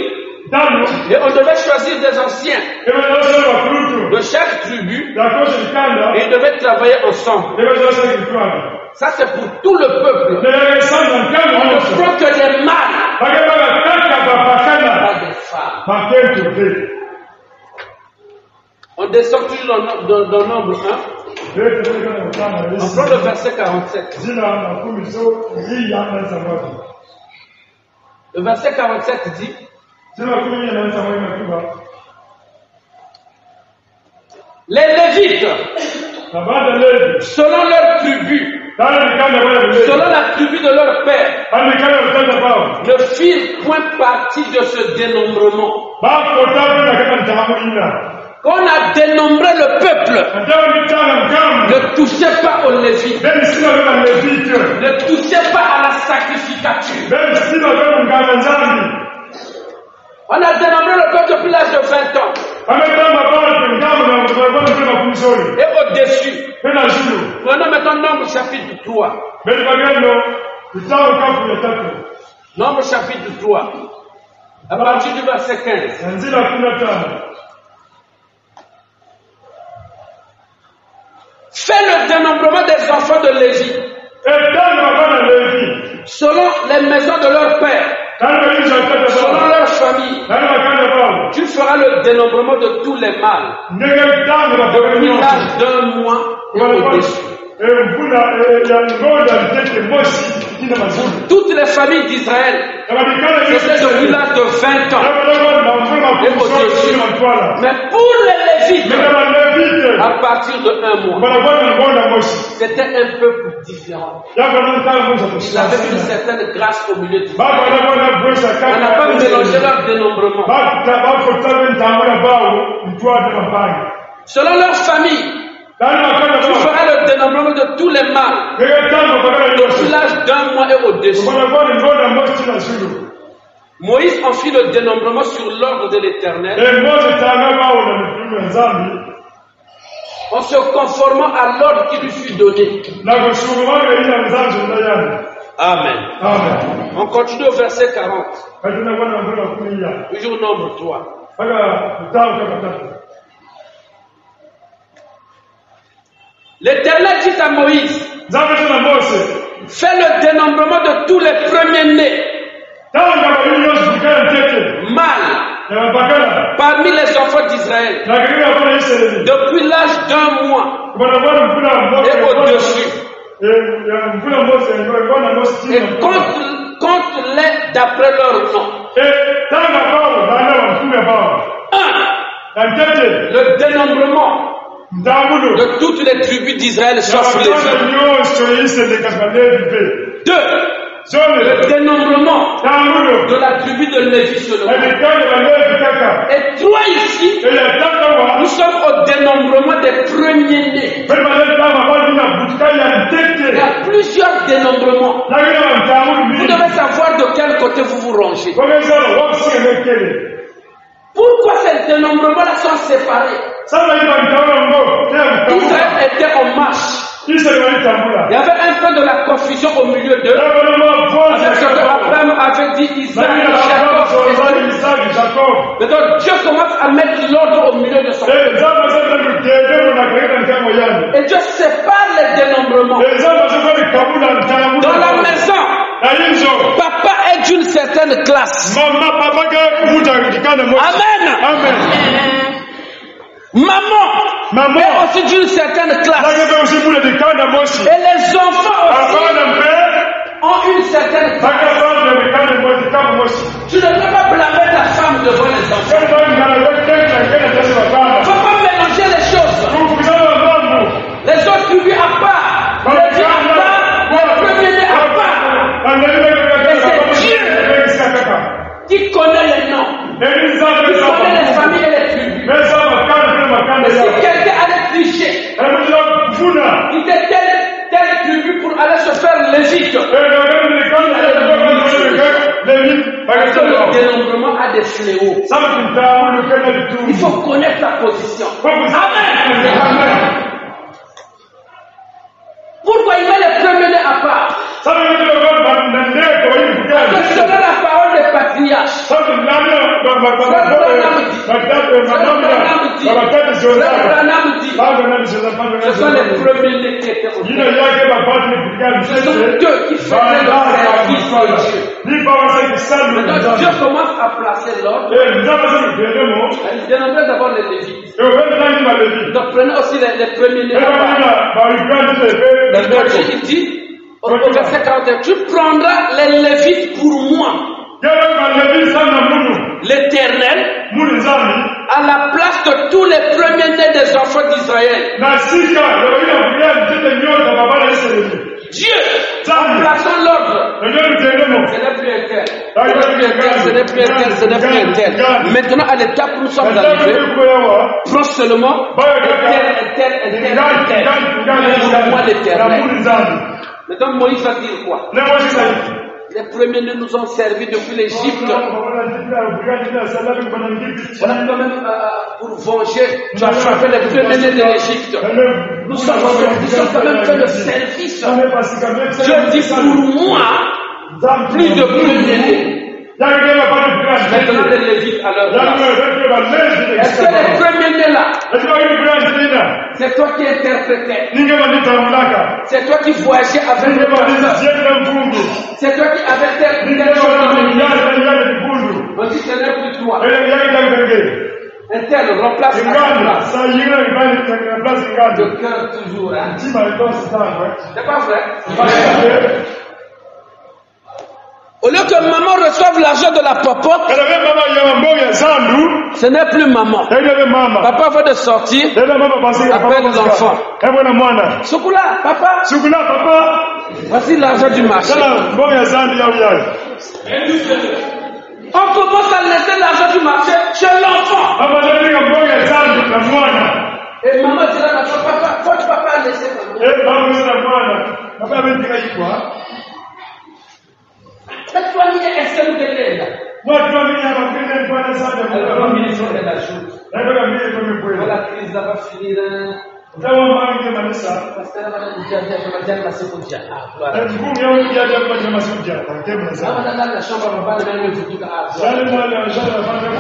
Et on devait choisir des anciens de chaque tribu et ils devaient travailler ensemble. Ça c'est pour tout le peuple. On ne prend que des mâles, pas des femmes. On descend toujours dans nombre 1. On prend le verset 47. Le verset 47 dit: les Lévites, selon leur tribu, selon la tribu de leur père, ne firent point partie de ce dénombrement. Quand on a dénombré le peuple, ne touchez pas aux Lévites, ne touchez pas à la sacrificature. On a dénombré le peuple depuis l'âge de 20 ans. Et au-dessus, prenons maintenant Nombre chapitre 3. Nombre chapitre 3. À partir du verset 15. Fais le dénombrement des enfants de Lévi, selon les maisons de leur père, selon leur famille. Tu feras le dénombrement de tous les mâles, depuis l'âge d'un mois et au-dessus. Pour toutes les familles d'Israël, c'était depuis l'âge de 20 ans et au-dessus. Mais pour les Lévites, à partir de 1 mois, c'était un peuple différent. Il avait une certaine grâce au milieu du peuple. On n'a pas mélangé leur dénombrement. Selon leur famille, tu feras le dénombrement de tous les mâles, depuis l'âge d'un mois et au-dessus. Moïse en fit le dénombrement sur l'ordre de l'Éternel, en se conformant à l'ordre qui lui fut donné. Amen. On continue au verset 40. Toujours Nombre 3. L'Éternel dit à Moïse: fais le dénombrement de tous les premiers-nés mâles parmi les enfants d'Israël, depuis l'âge d'un mois et au-dessus. Et compte-les d'après leur nom. 1. Le dénombrement de toutes les tribus d'Israël sauf les Lévites. 2. Le dénombrement de la tribu de Lévi selon moi. Et 3 ici, nous sommes au dénombrement des premiers-nés. Il y a plusieurs dénombrements. Vous devez savoir de quel côté vous vous rangez. Pour Pourquoi ces dénombrements-là sont séparés? Israël était en marche. Il y avait un peu de la confusion au milieu d'eux. Avec ce que Abraham avait dit, Isaac et Jacob. Mais donc Dieu commence à mettre l'ordre au milieu de son peuple. Et Dieu sépare les dénombrements. Dans la maison, papa est d'une certaine classe. Amen. Maman est aussi d'une certaine classe. Et les enfants aussi ont une certaine classe. Tu ne peux pas blâmer ta femme devant les enfants. Il ne faut pas mélanger les choses. Les autres tribus à part, les dieux à part, les premiers-nés à part. Et c'est Dieu qui connaît les noms, qui connaît les familles et les tribus. Mais si quelqu'un allait tricher, il était telle tribu pour aller se faire l'Égypte. Parce que le dénombrement a des fléaux. Il faut connaître la position. Amen. Pourquoi il met les premiers-nés à part? Parce que selon la parole des patriarches, ce sont les premiers-nés qui étaient au Dieu. Ce sont eux qui faisaient leur service à Dieu. Donc Dieu commence à placer l'ordre. Il dénombrait d'abord les Lévites. Donc prenez aussi les premiers-nés à part. Il dit au verset 41, tu prendras les Lévites pour moi, l'Éternel, à la place de tous les premiers-nés des enfants d'Israël. Dieu, en plaçant l'ordre, ce n'est plus un tel. Maintenant, à l'étape où nous sommes arrivés, prends seulement un tel. Pour moi, l'Éternel. Maintenant, Moïse va dire quoi? Les premiers-nés nous ont servi depuis l'Égypte. Voilà quand même pour venger, tu as frappé les premiers-nés de l'Égypte. Nous sommes quand même fait le service. Dieu dit pour moi, plus de premiers-nés. Maintenant les Lévites à leur place. Est-ce que les premiers-nés là, c'est toi qui interprétais? C'est toi qui voyageais avec les personnes? C'est toi qui avais tel chose dans le milieu? On dit ce n'est plus toi. Un tel remplace à sa place. De cœur toujours. Hein? C'est pas vrai? Au lieu que maman reçoive l'argent de la popote, ce n'est plus maman. Papa va de sortir, appelle l'enfant. Soukoula, papa. Voici l'argent du marché. On commence à laisser l'argent du marché chez l'enfant. Et maman dira, votre papa a laissé maman. Cette famille est celle de l'aide. La crise va finir. Parce qu'elle va nous dire la seconde. La chambre va pas le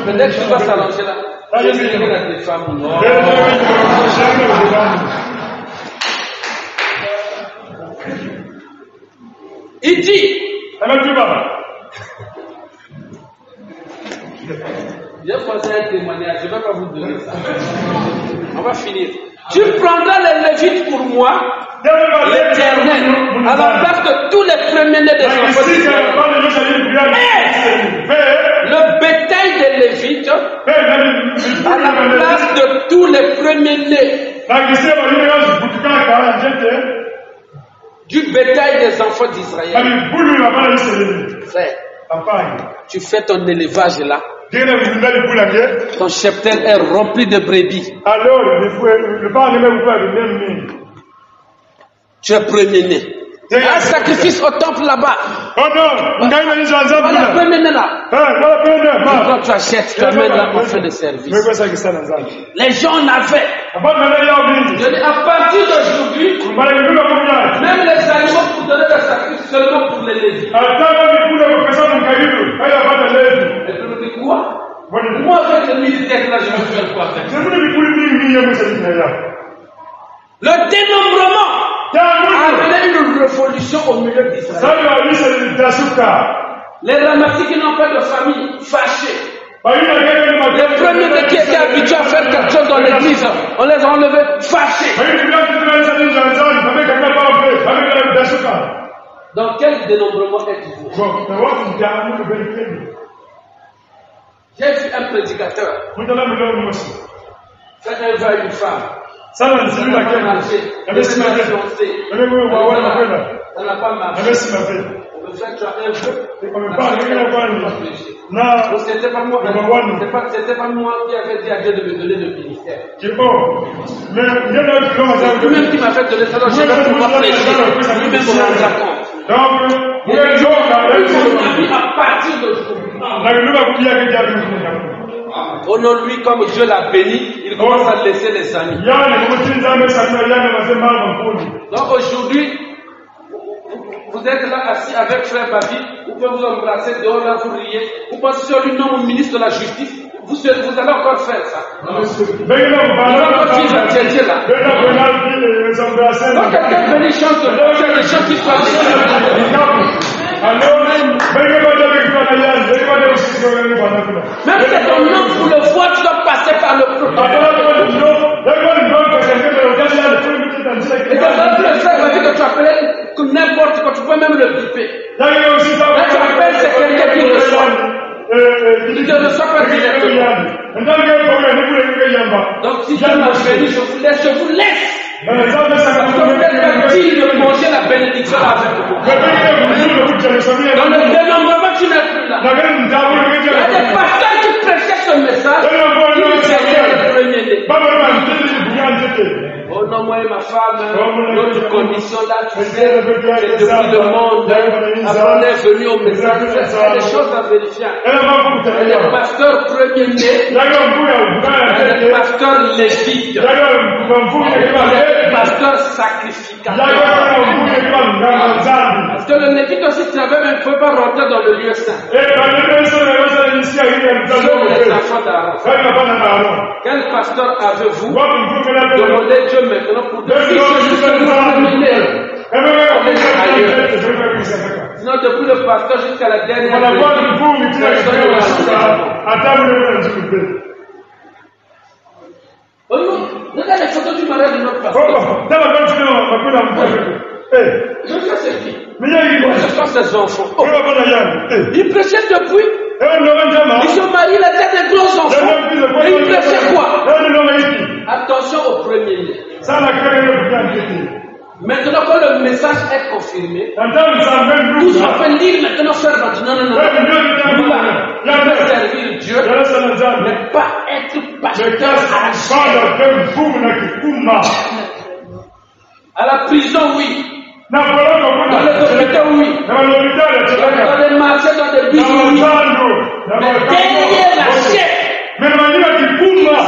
peut-être que tu vas s'allonger là. Je sais qu'il y a des femmes. Non. Il dit. J'ai pensé à un témoignage, je ne vais pas vous donner ça. On va finir. Tu prendras les Lévites pour moi, l'Éternel, à la place de tous les premiers-nés des enfants d'Israël. Le bétail des Lévites, à la place de tous les premiers-nés du bétail des enfants d'Israël. Frère, tu fais ton élevage là. Ton cheptel est rempli de brebis. Tu es premier-né. Un sacrifice au temple là-bas. Oh non, voilà le premier-né là. quand tu achètes, tu amènes là pour faire des services. Les gens en avaient. Je dis, à partir d'aujourd'hui, même les animaux pour donner le sacrifice seulement pour les Lévites. Et tu me dis quoi? Moi, avec le militaire là, je vais faire quoi avec ça? Le dénombrement a amené une révolution au milieu d'Israël. Les Ramassiques qui n'ont pas de famille, fâchés. Les premiers qui étaient habitués à faire quelque chose dans l'église, on les a enlevés, fâchés. Dans quel dénombrement êtes-vous? J'ai vu un prédicateur faire un vœu à une femme. Ça n'a pas marché. Ça n'a pas marché. On me fait un vœu. Non, c'était pas moi. C'était pas moi qui avait dit à Dieu de me donner le ministère. C'est lui-même qui m'a fait donner ça. Donc je vais pouvoir prêcher. Lui-même me rendra compte. Donc, à partir d'aujourd'hui. Honore-lui comme Dieu l'a béni, il commence à laisser les amis. Donc aujourd'hui, vous êtes là assis avec frère Babi, vous pouvez vous embrasser dehors là, vous riez. Vous pensez sur lui, non, au ministre de la Justice, vous allez encore faire ça. Vous allez encore vivre à Dieu là. Quand quelqu'un vient chante, il y a des gens qui sont même si ton nom pour le voir, tu dois passer par le protocole. Et c'est ça que le frère m'a dit que tu appelles n'importe quoi, tu peux même le biper. Là, tu appelles, c'est quelqu'un qui reçoit. Il ne reçoit pas directement. Donc si Dieu m'a béni, je vous laisse. Parce que vous êtes parti de manger la bénédiction avec vous. Dans le dénombrement, tu n'es plus là. Il y a des pasteurs qui prêchaient ce message, qui disaient le premier-né. Oh non, moi et ma femme, notre commission là, tu sais, j'ai depuis le monde, après on est venu au message, il y a des choses à vérifier. Il y a des pasteurs premiers-nés, il y a des pasteurs lévites, il y a des pasteurs sacrificateurs. Parce que le lévite aussi travaille, mais il ne peut pas rentrer dans le lieu saint. Sauf les enfants d'Aaron. Quel pasteur avez-vous? Demandez Dieu maintenant pour dire si je suis le premier-né. Sinon, depuis le pasteur jusqu'à la dernière regarde les photos du mariage de notre pasteur. Je sais c'est qui. Ce sont ses enfants. Oh. Ils prêchaient depuis. Ils sont mariés, ils étaient des gros enfants. Et ils prêchaient quoi? Attention au premier-né. Maintenant, quand le message est confirmé, tous on peut lire maintenant faire non. Il peut servir Dieu, mais pas être pasteur à la prison, oui. Dans les hôpitaux, oui. Dans les marchés, dans les bus, oui. Mais derrière la chair, il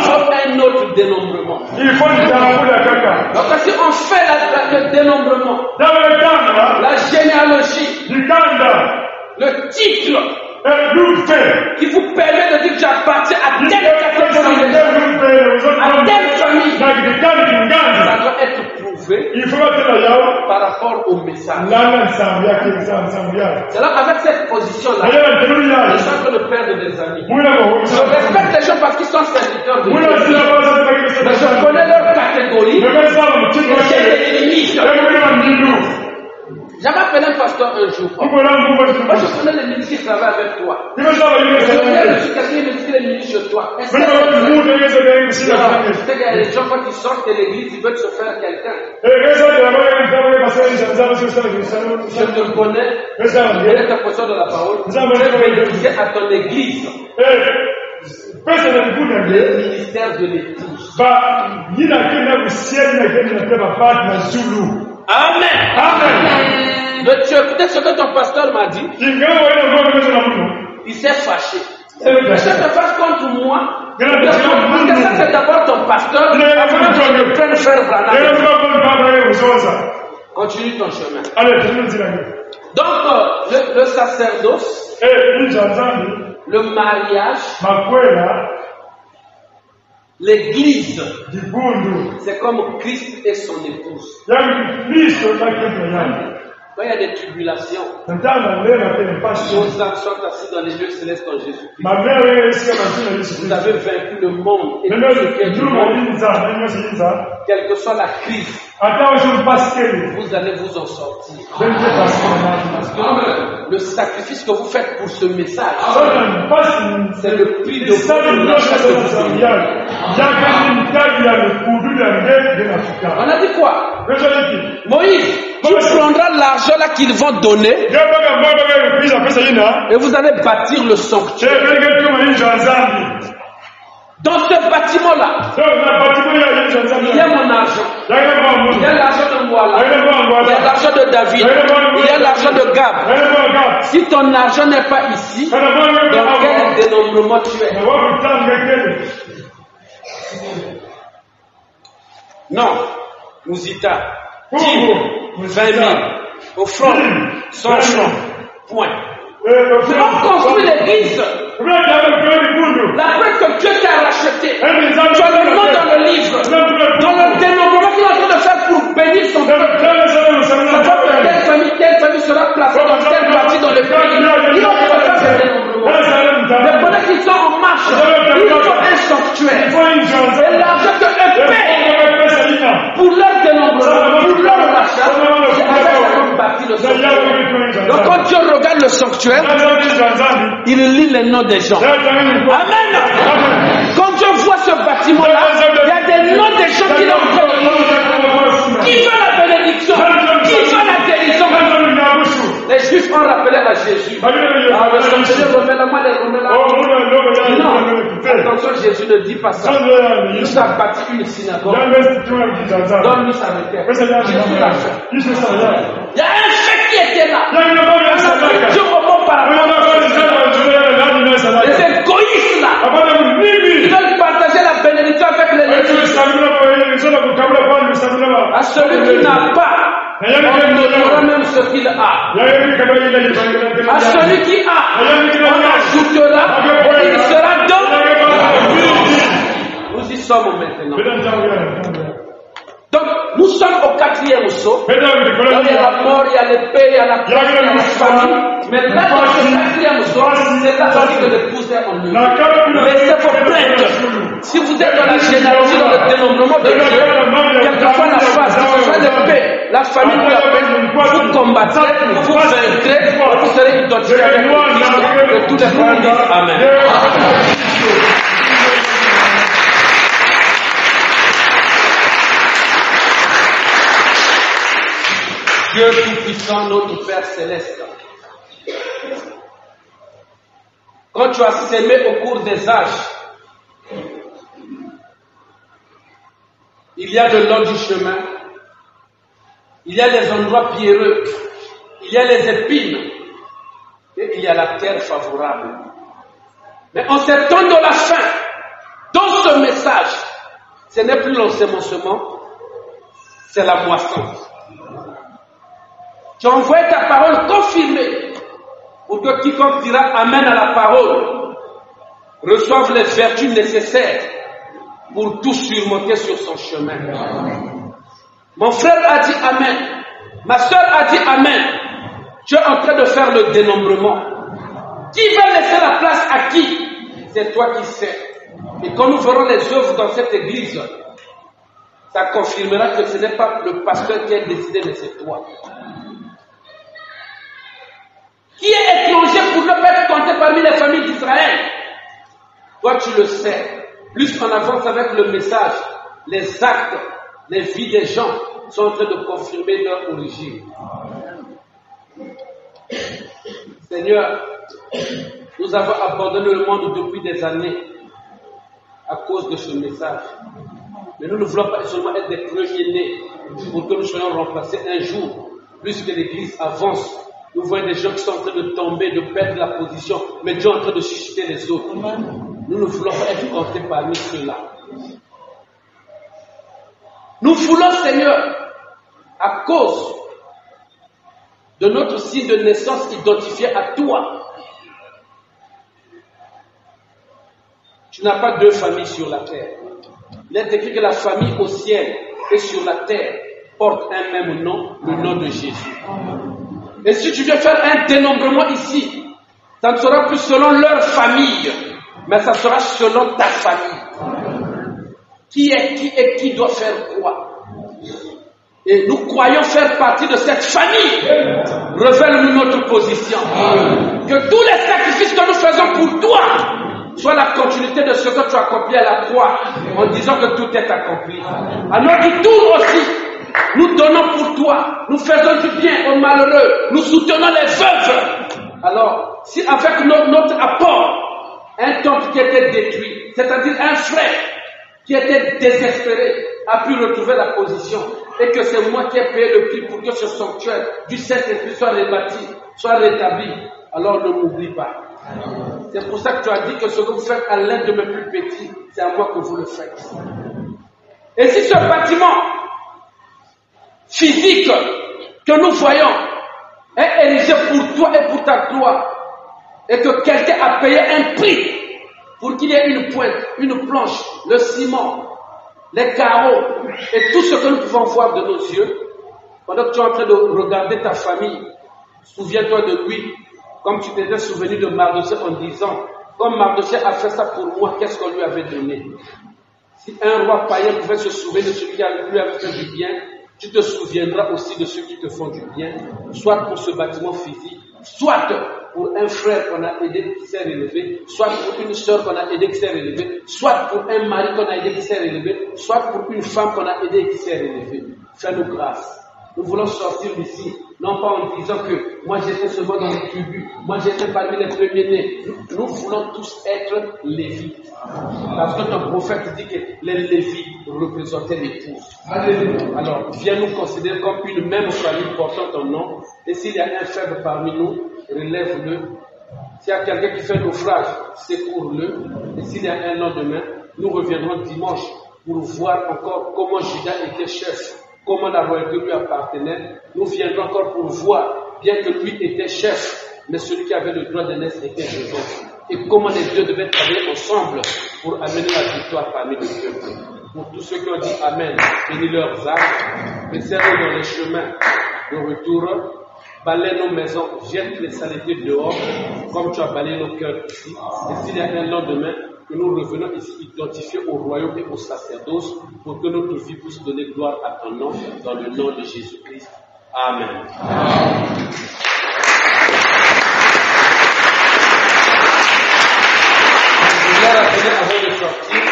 faut un autre dénombrement. Donc si on fait le dénombrement, la généalogie, le titre qui vous permet de dire que j'appartiens à telle famille, ça doit être prouvé par rapport au message. C'est là, avec cette position-là, je sens que le perdre des amis. Je respecte les gens parce qu'ils sont serviteurs de Dieu. Mais je connais leur catégorie et j'ai des limites. J'avais appelé un pasteur un jour. Moi, je connais les ministres qui travaillent avec toi. Je connais les ministres chez toi. Est-ce qu'il y a des gens quand ils sortent de l'église, ils veulent se faire quelqu'un? Je te connais, tu es ta position de la parole. Tu es bénéficié à ton église. Le ministère de l'épouse. Amen. Amen. Tu as écouté ce que ton pasteur m'a dit? Il s'est fâché. Que ça te fasse contre moi. Parce que ça, c'est d'abord ton pasteur. Avant que tu prennes faire Branham. Continue ton chemin. Donc, le sacerdoce, le mariage, l'église, c'est comme Christ et son épouse. Quand il y a des tribulations, nos âmes sont assis dans les lieux célestes en Jésus-Christ. Vous avez vaincu le monde et tout ce qui est du monde. Quelle que soit la crise, vous allez vous en sortir. Parce que le sacrifice que vous faites pour ce message, c'est le prix de votre rachat que vous avez. On a dit quoi? Moïse, tu prendras l'argent là qu'ils vont donner et vous allez bâtir le sanctuaire. Dans ce bâtiment-là, il y a mon argent. Il y a l'argent de Mouala. Il y a l'argent de David. Il y a l'argent de Gab. Si ton argent n'est pas ici, dans quel dénombrement tu es? Non. Mousita. 10 000, 20 000. Offrande. 100 francs. Point. On construit l'église. La fête que Dieu t'a racheté. Tu as le nom dans le livre. Dans le dénombrement qu'il est en train de faire pour bénir son peuple. Ça va que telle famille sera placée dans telle partie dans le pays. Il va faire ce dénombrement. Mais pendant qu'ils sont en marche, il faut un sanctuaire. Et l'argent que eux paient pour leur dénombrement, pour leur rachat, c'est avec ça qu'on bâtit le sanctuaire. Donc quand Dieu regarde le sanctuaire, il lit les noms des gens. Amen. Quand Dieu voit ce bâtiment-là, il y a des noms des gens qui l'ont fait. Qui veut la bénédiction? Qui veut la guérison? Les Juifs ont rappelé à Jésus. Le sanctuaire remet la main, remet la main. Non, attention, Jésus ne dit pas ça. Il nous a bâti une synagogue. Donne-nous sa requête. Jésus l'a fait. Il y a un fait qui était là. Dieu remonte par rapport à les égoïstes là. Ils veulent partager la bénédiction avec les légumes. À celui qui n'a pas, on donnera même ce qu'il a. À celui qui a, on ajoutera et il sera dans. Nous y sommes maintenant. Donc, nous sommes au 4e saut. Il y a la mort, il y a l'épée, il y a la croix, il y a la famille. Mais là, dans ce 4e saut, c'est là que l'épouse est en lui. Laissez vos plaintes. Si vous êtes dans la généalogie, dans le dénombrement de Dieu, quelquefois la face, quelquefois l'épée, la famille vous appelle, vous combattrez, vous vaincrez, vous serez identifiés avec Christ. Et tous les frères disent Amen. Dieu Tout-Puissant, notre Père Céleste, quand tu as sémé au cours des âges, il y a le long du chemin, il y a les endroits pierreux, il y a les épines, et il y a la terre favorable. Mais en ces temps de la fin, dans ce message, ce n'est plus l'ensemencement, c'est la moisson. Tu as envoyé ta parole confirmée pour que quiconque dira Amen à la parole reçoive les vertus nécessaires pour tout surmonter sur son chemin. Mon frère a dit Amen. Ma soeur a dit Amen. Tu es en train de faire le dénombrement. Qui va laisser la place à qui? C'est toi qui sais. Et quand nous ferons les œuvres dans cette église, ça confirmera que ce n'est pas le pasteur qui a décidé, mais c'est toi. Qui est étranger pour ne pas être compté parmi les familles d'Israël? Toi, tu le sais. Plus on avance avec le message, les actes, les vies des gens sont en train de confirmer leur origine. Seigneur, nous avons abandonné le monde depuis des années à cause de ce message. Mais nous ne voulons pas seulement être des premiers-nés pour que nous soyons remplacés un jour, plus que l'Église avance Nous voyons des gens qui sont en train de tomber, de perdre la position, mais Dieu est en train de susciter les autres. Nous ne voulons pas être comptés parmi ceux-là. Nous voulons, Seigneur, à cause de notre signe de naissance identifié à toi. Tu n'as pas deux familles sur la terre. Il est écrit que la famille au ciel et sur la terre porte un même nom, le nom de Jésus. Et si tu veux faire un dénombrement ici, ça ne sera plus selon leur famille, mais ça sera selon ta famille. Qui est qui et qui doit faire quoi? Et nous croyons faire partie de cette famille. Révèle-nous notre position. Que tous les sacrifices que nous faisons pour toi soient la continuité de ce que tu as accompli à la croix, en disant que tout est accompli. À notre tour aussi, nous donnons pour toi, nous faisons du bien aux malheureux, nous soutenons les veuves. Alors, si avec notre apport, un temple qui était détruit, c'est-à-dire un frère qui était désespéré, a pu retrouver la position, et que c'est moi qui ai payé le prix pour que ce sanctuaire du Saint-Esprit soit rebâti, soit rétabli, alors ne m'oublie pas. C'est pour ça que tu as dit que ce que vous faites à l'un de mes plus petits, c'est à moi que vous le faites. Et si ce bâtiment physique que nous voyons est érigé pour toi et pour ta gloire, et que quelqu'un a payé un prix pour qu'il y ait une pointe, une planche, le ciment, les carreaux et tout ce que nous pouvons voir de nos yeux, pendant que tu es en train de regarder ta famille, souviens-toi de lui, comme tu t'étais souvenu de Mardochée en disant, comme Mardochée a fait ça pour moi, qu'est-ce qu'on lui avait donné? Si un roi païen pouvait se souvenir de celui qui lui avait fait du bien, tu te souviendras aussi de ceux qui te font du bien, soit pour ce bâtiment physique, soit pour un frère qu'on a aidé qui s'est relevé, soit pour une soeur qu'on a aidé qui s'est relevée, soit pour un mari qu'on a aidé qui s'est relevé, soit pour une femme qu'on a aidé qui s'est relevée. Fais-nous grâce. Nous voulons sortir d'ici, non pas en disant que moi j'étais seulement dans les tribus, moi j'étais parmi les premiers-nés. Nous voulons tous être Lévites. Parce que ton prophète dit que les Lévites représentaient l'épouse. Alors, viens nous considérer comme une même famille portant ton nom. Et s'il y a un faible parmi nous, relève-le. S'il y a quelqu'un qui fait naufrage, secours-le. Et s'il y a un lendemain, nous reviendrons dimanche pour voir encore comment Judas était chef, comment la royauté lui appartenait. Nous viendrons encore pour voir, bien que lui était chef, mais celui qui avait le droit de naître était Joseph. Et comment les deux devaient travailler ensemble pour amener la victoire parmi le peuple. Pour tous ceux qui ont dit Amen, bénis leurs âmes, laissez-nous dans les chemins de retour, balaye nos maisons, jette les saletés dehors, comme tu as balayé nos cœurs ici. Et s'il y a un lendemain, que nous revenons ici identifiés au royaume et au sacerdoce, pour que notre vie puisse donner gloire à ton nom, dans le nom de Jésus-Christ. Amen. Avant de sortir,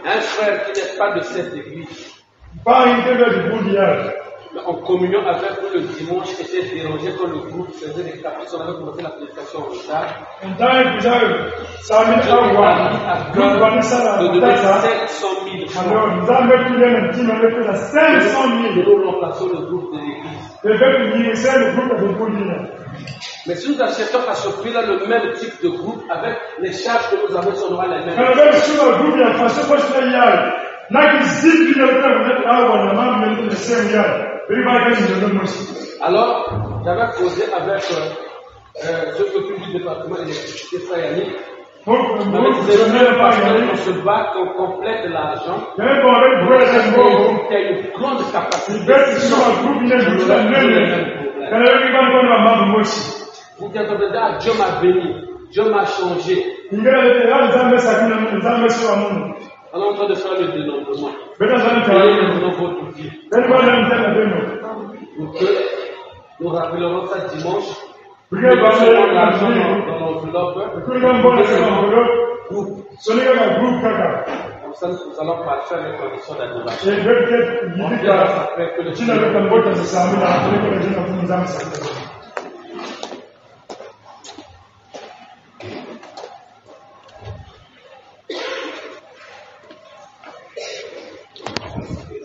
un frère qui n'est pas de cette église, mais en communion avec nous le dimanche, était dérangé quand le groupe faisait des caprices. On avait commencé la prédication en retard. De donner 700 000 francs. Nous remplaçons le groupe de l'église. Mais si nous achetons à ce prix-là le même type de groupe, avec les charges que nous avons, on aura les mêmes. Alors, j'avais causé avec ceux qui occupent du département électricité Sayani. On se bat, qu'on complète l'argent. Il y a une grande capacité. Vous dites, Dieu m'a béni, Dieu m'a changé. Alors, on est en train de faire le dénombrement. Votre vie. Donc, nous rappellerons ça dimanche. Nous recevons l'argent dans l'enveloppe. Comme ça, nous allons parfaire les conditions d'adoration. On verra après que le Thank you.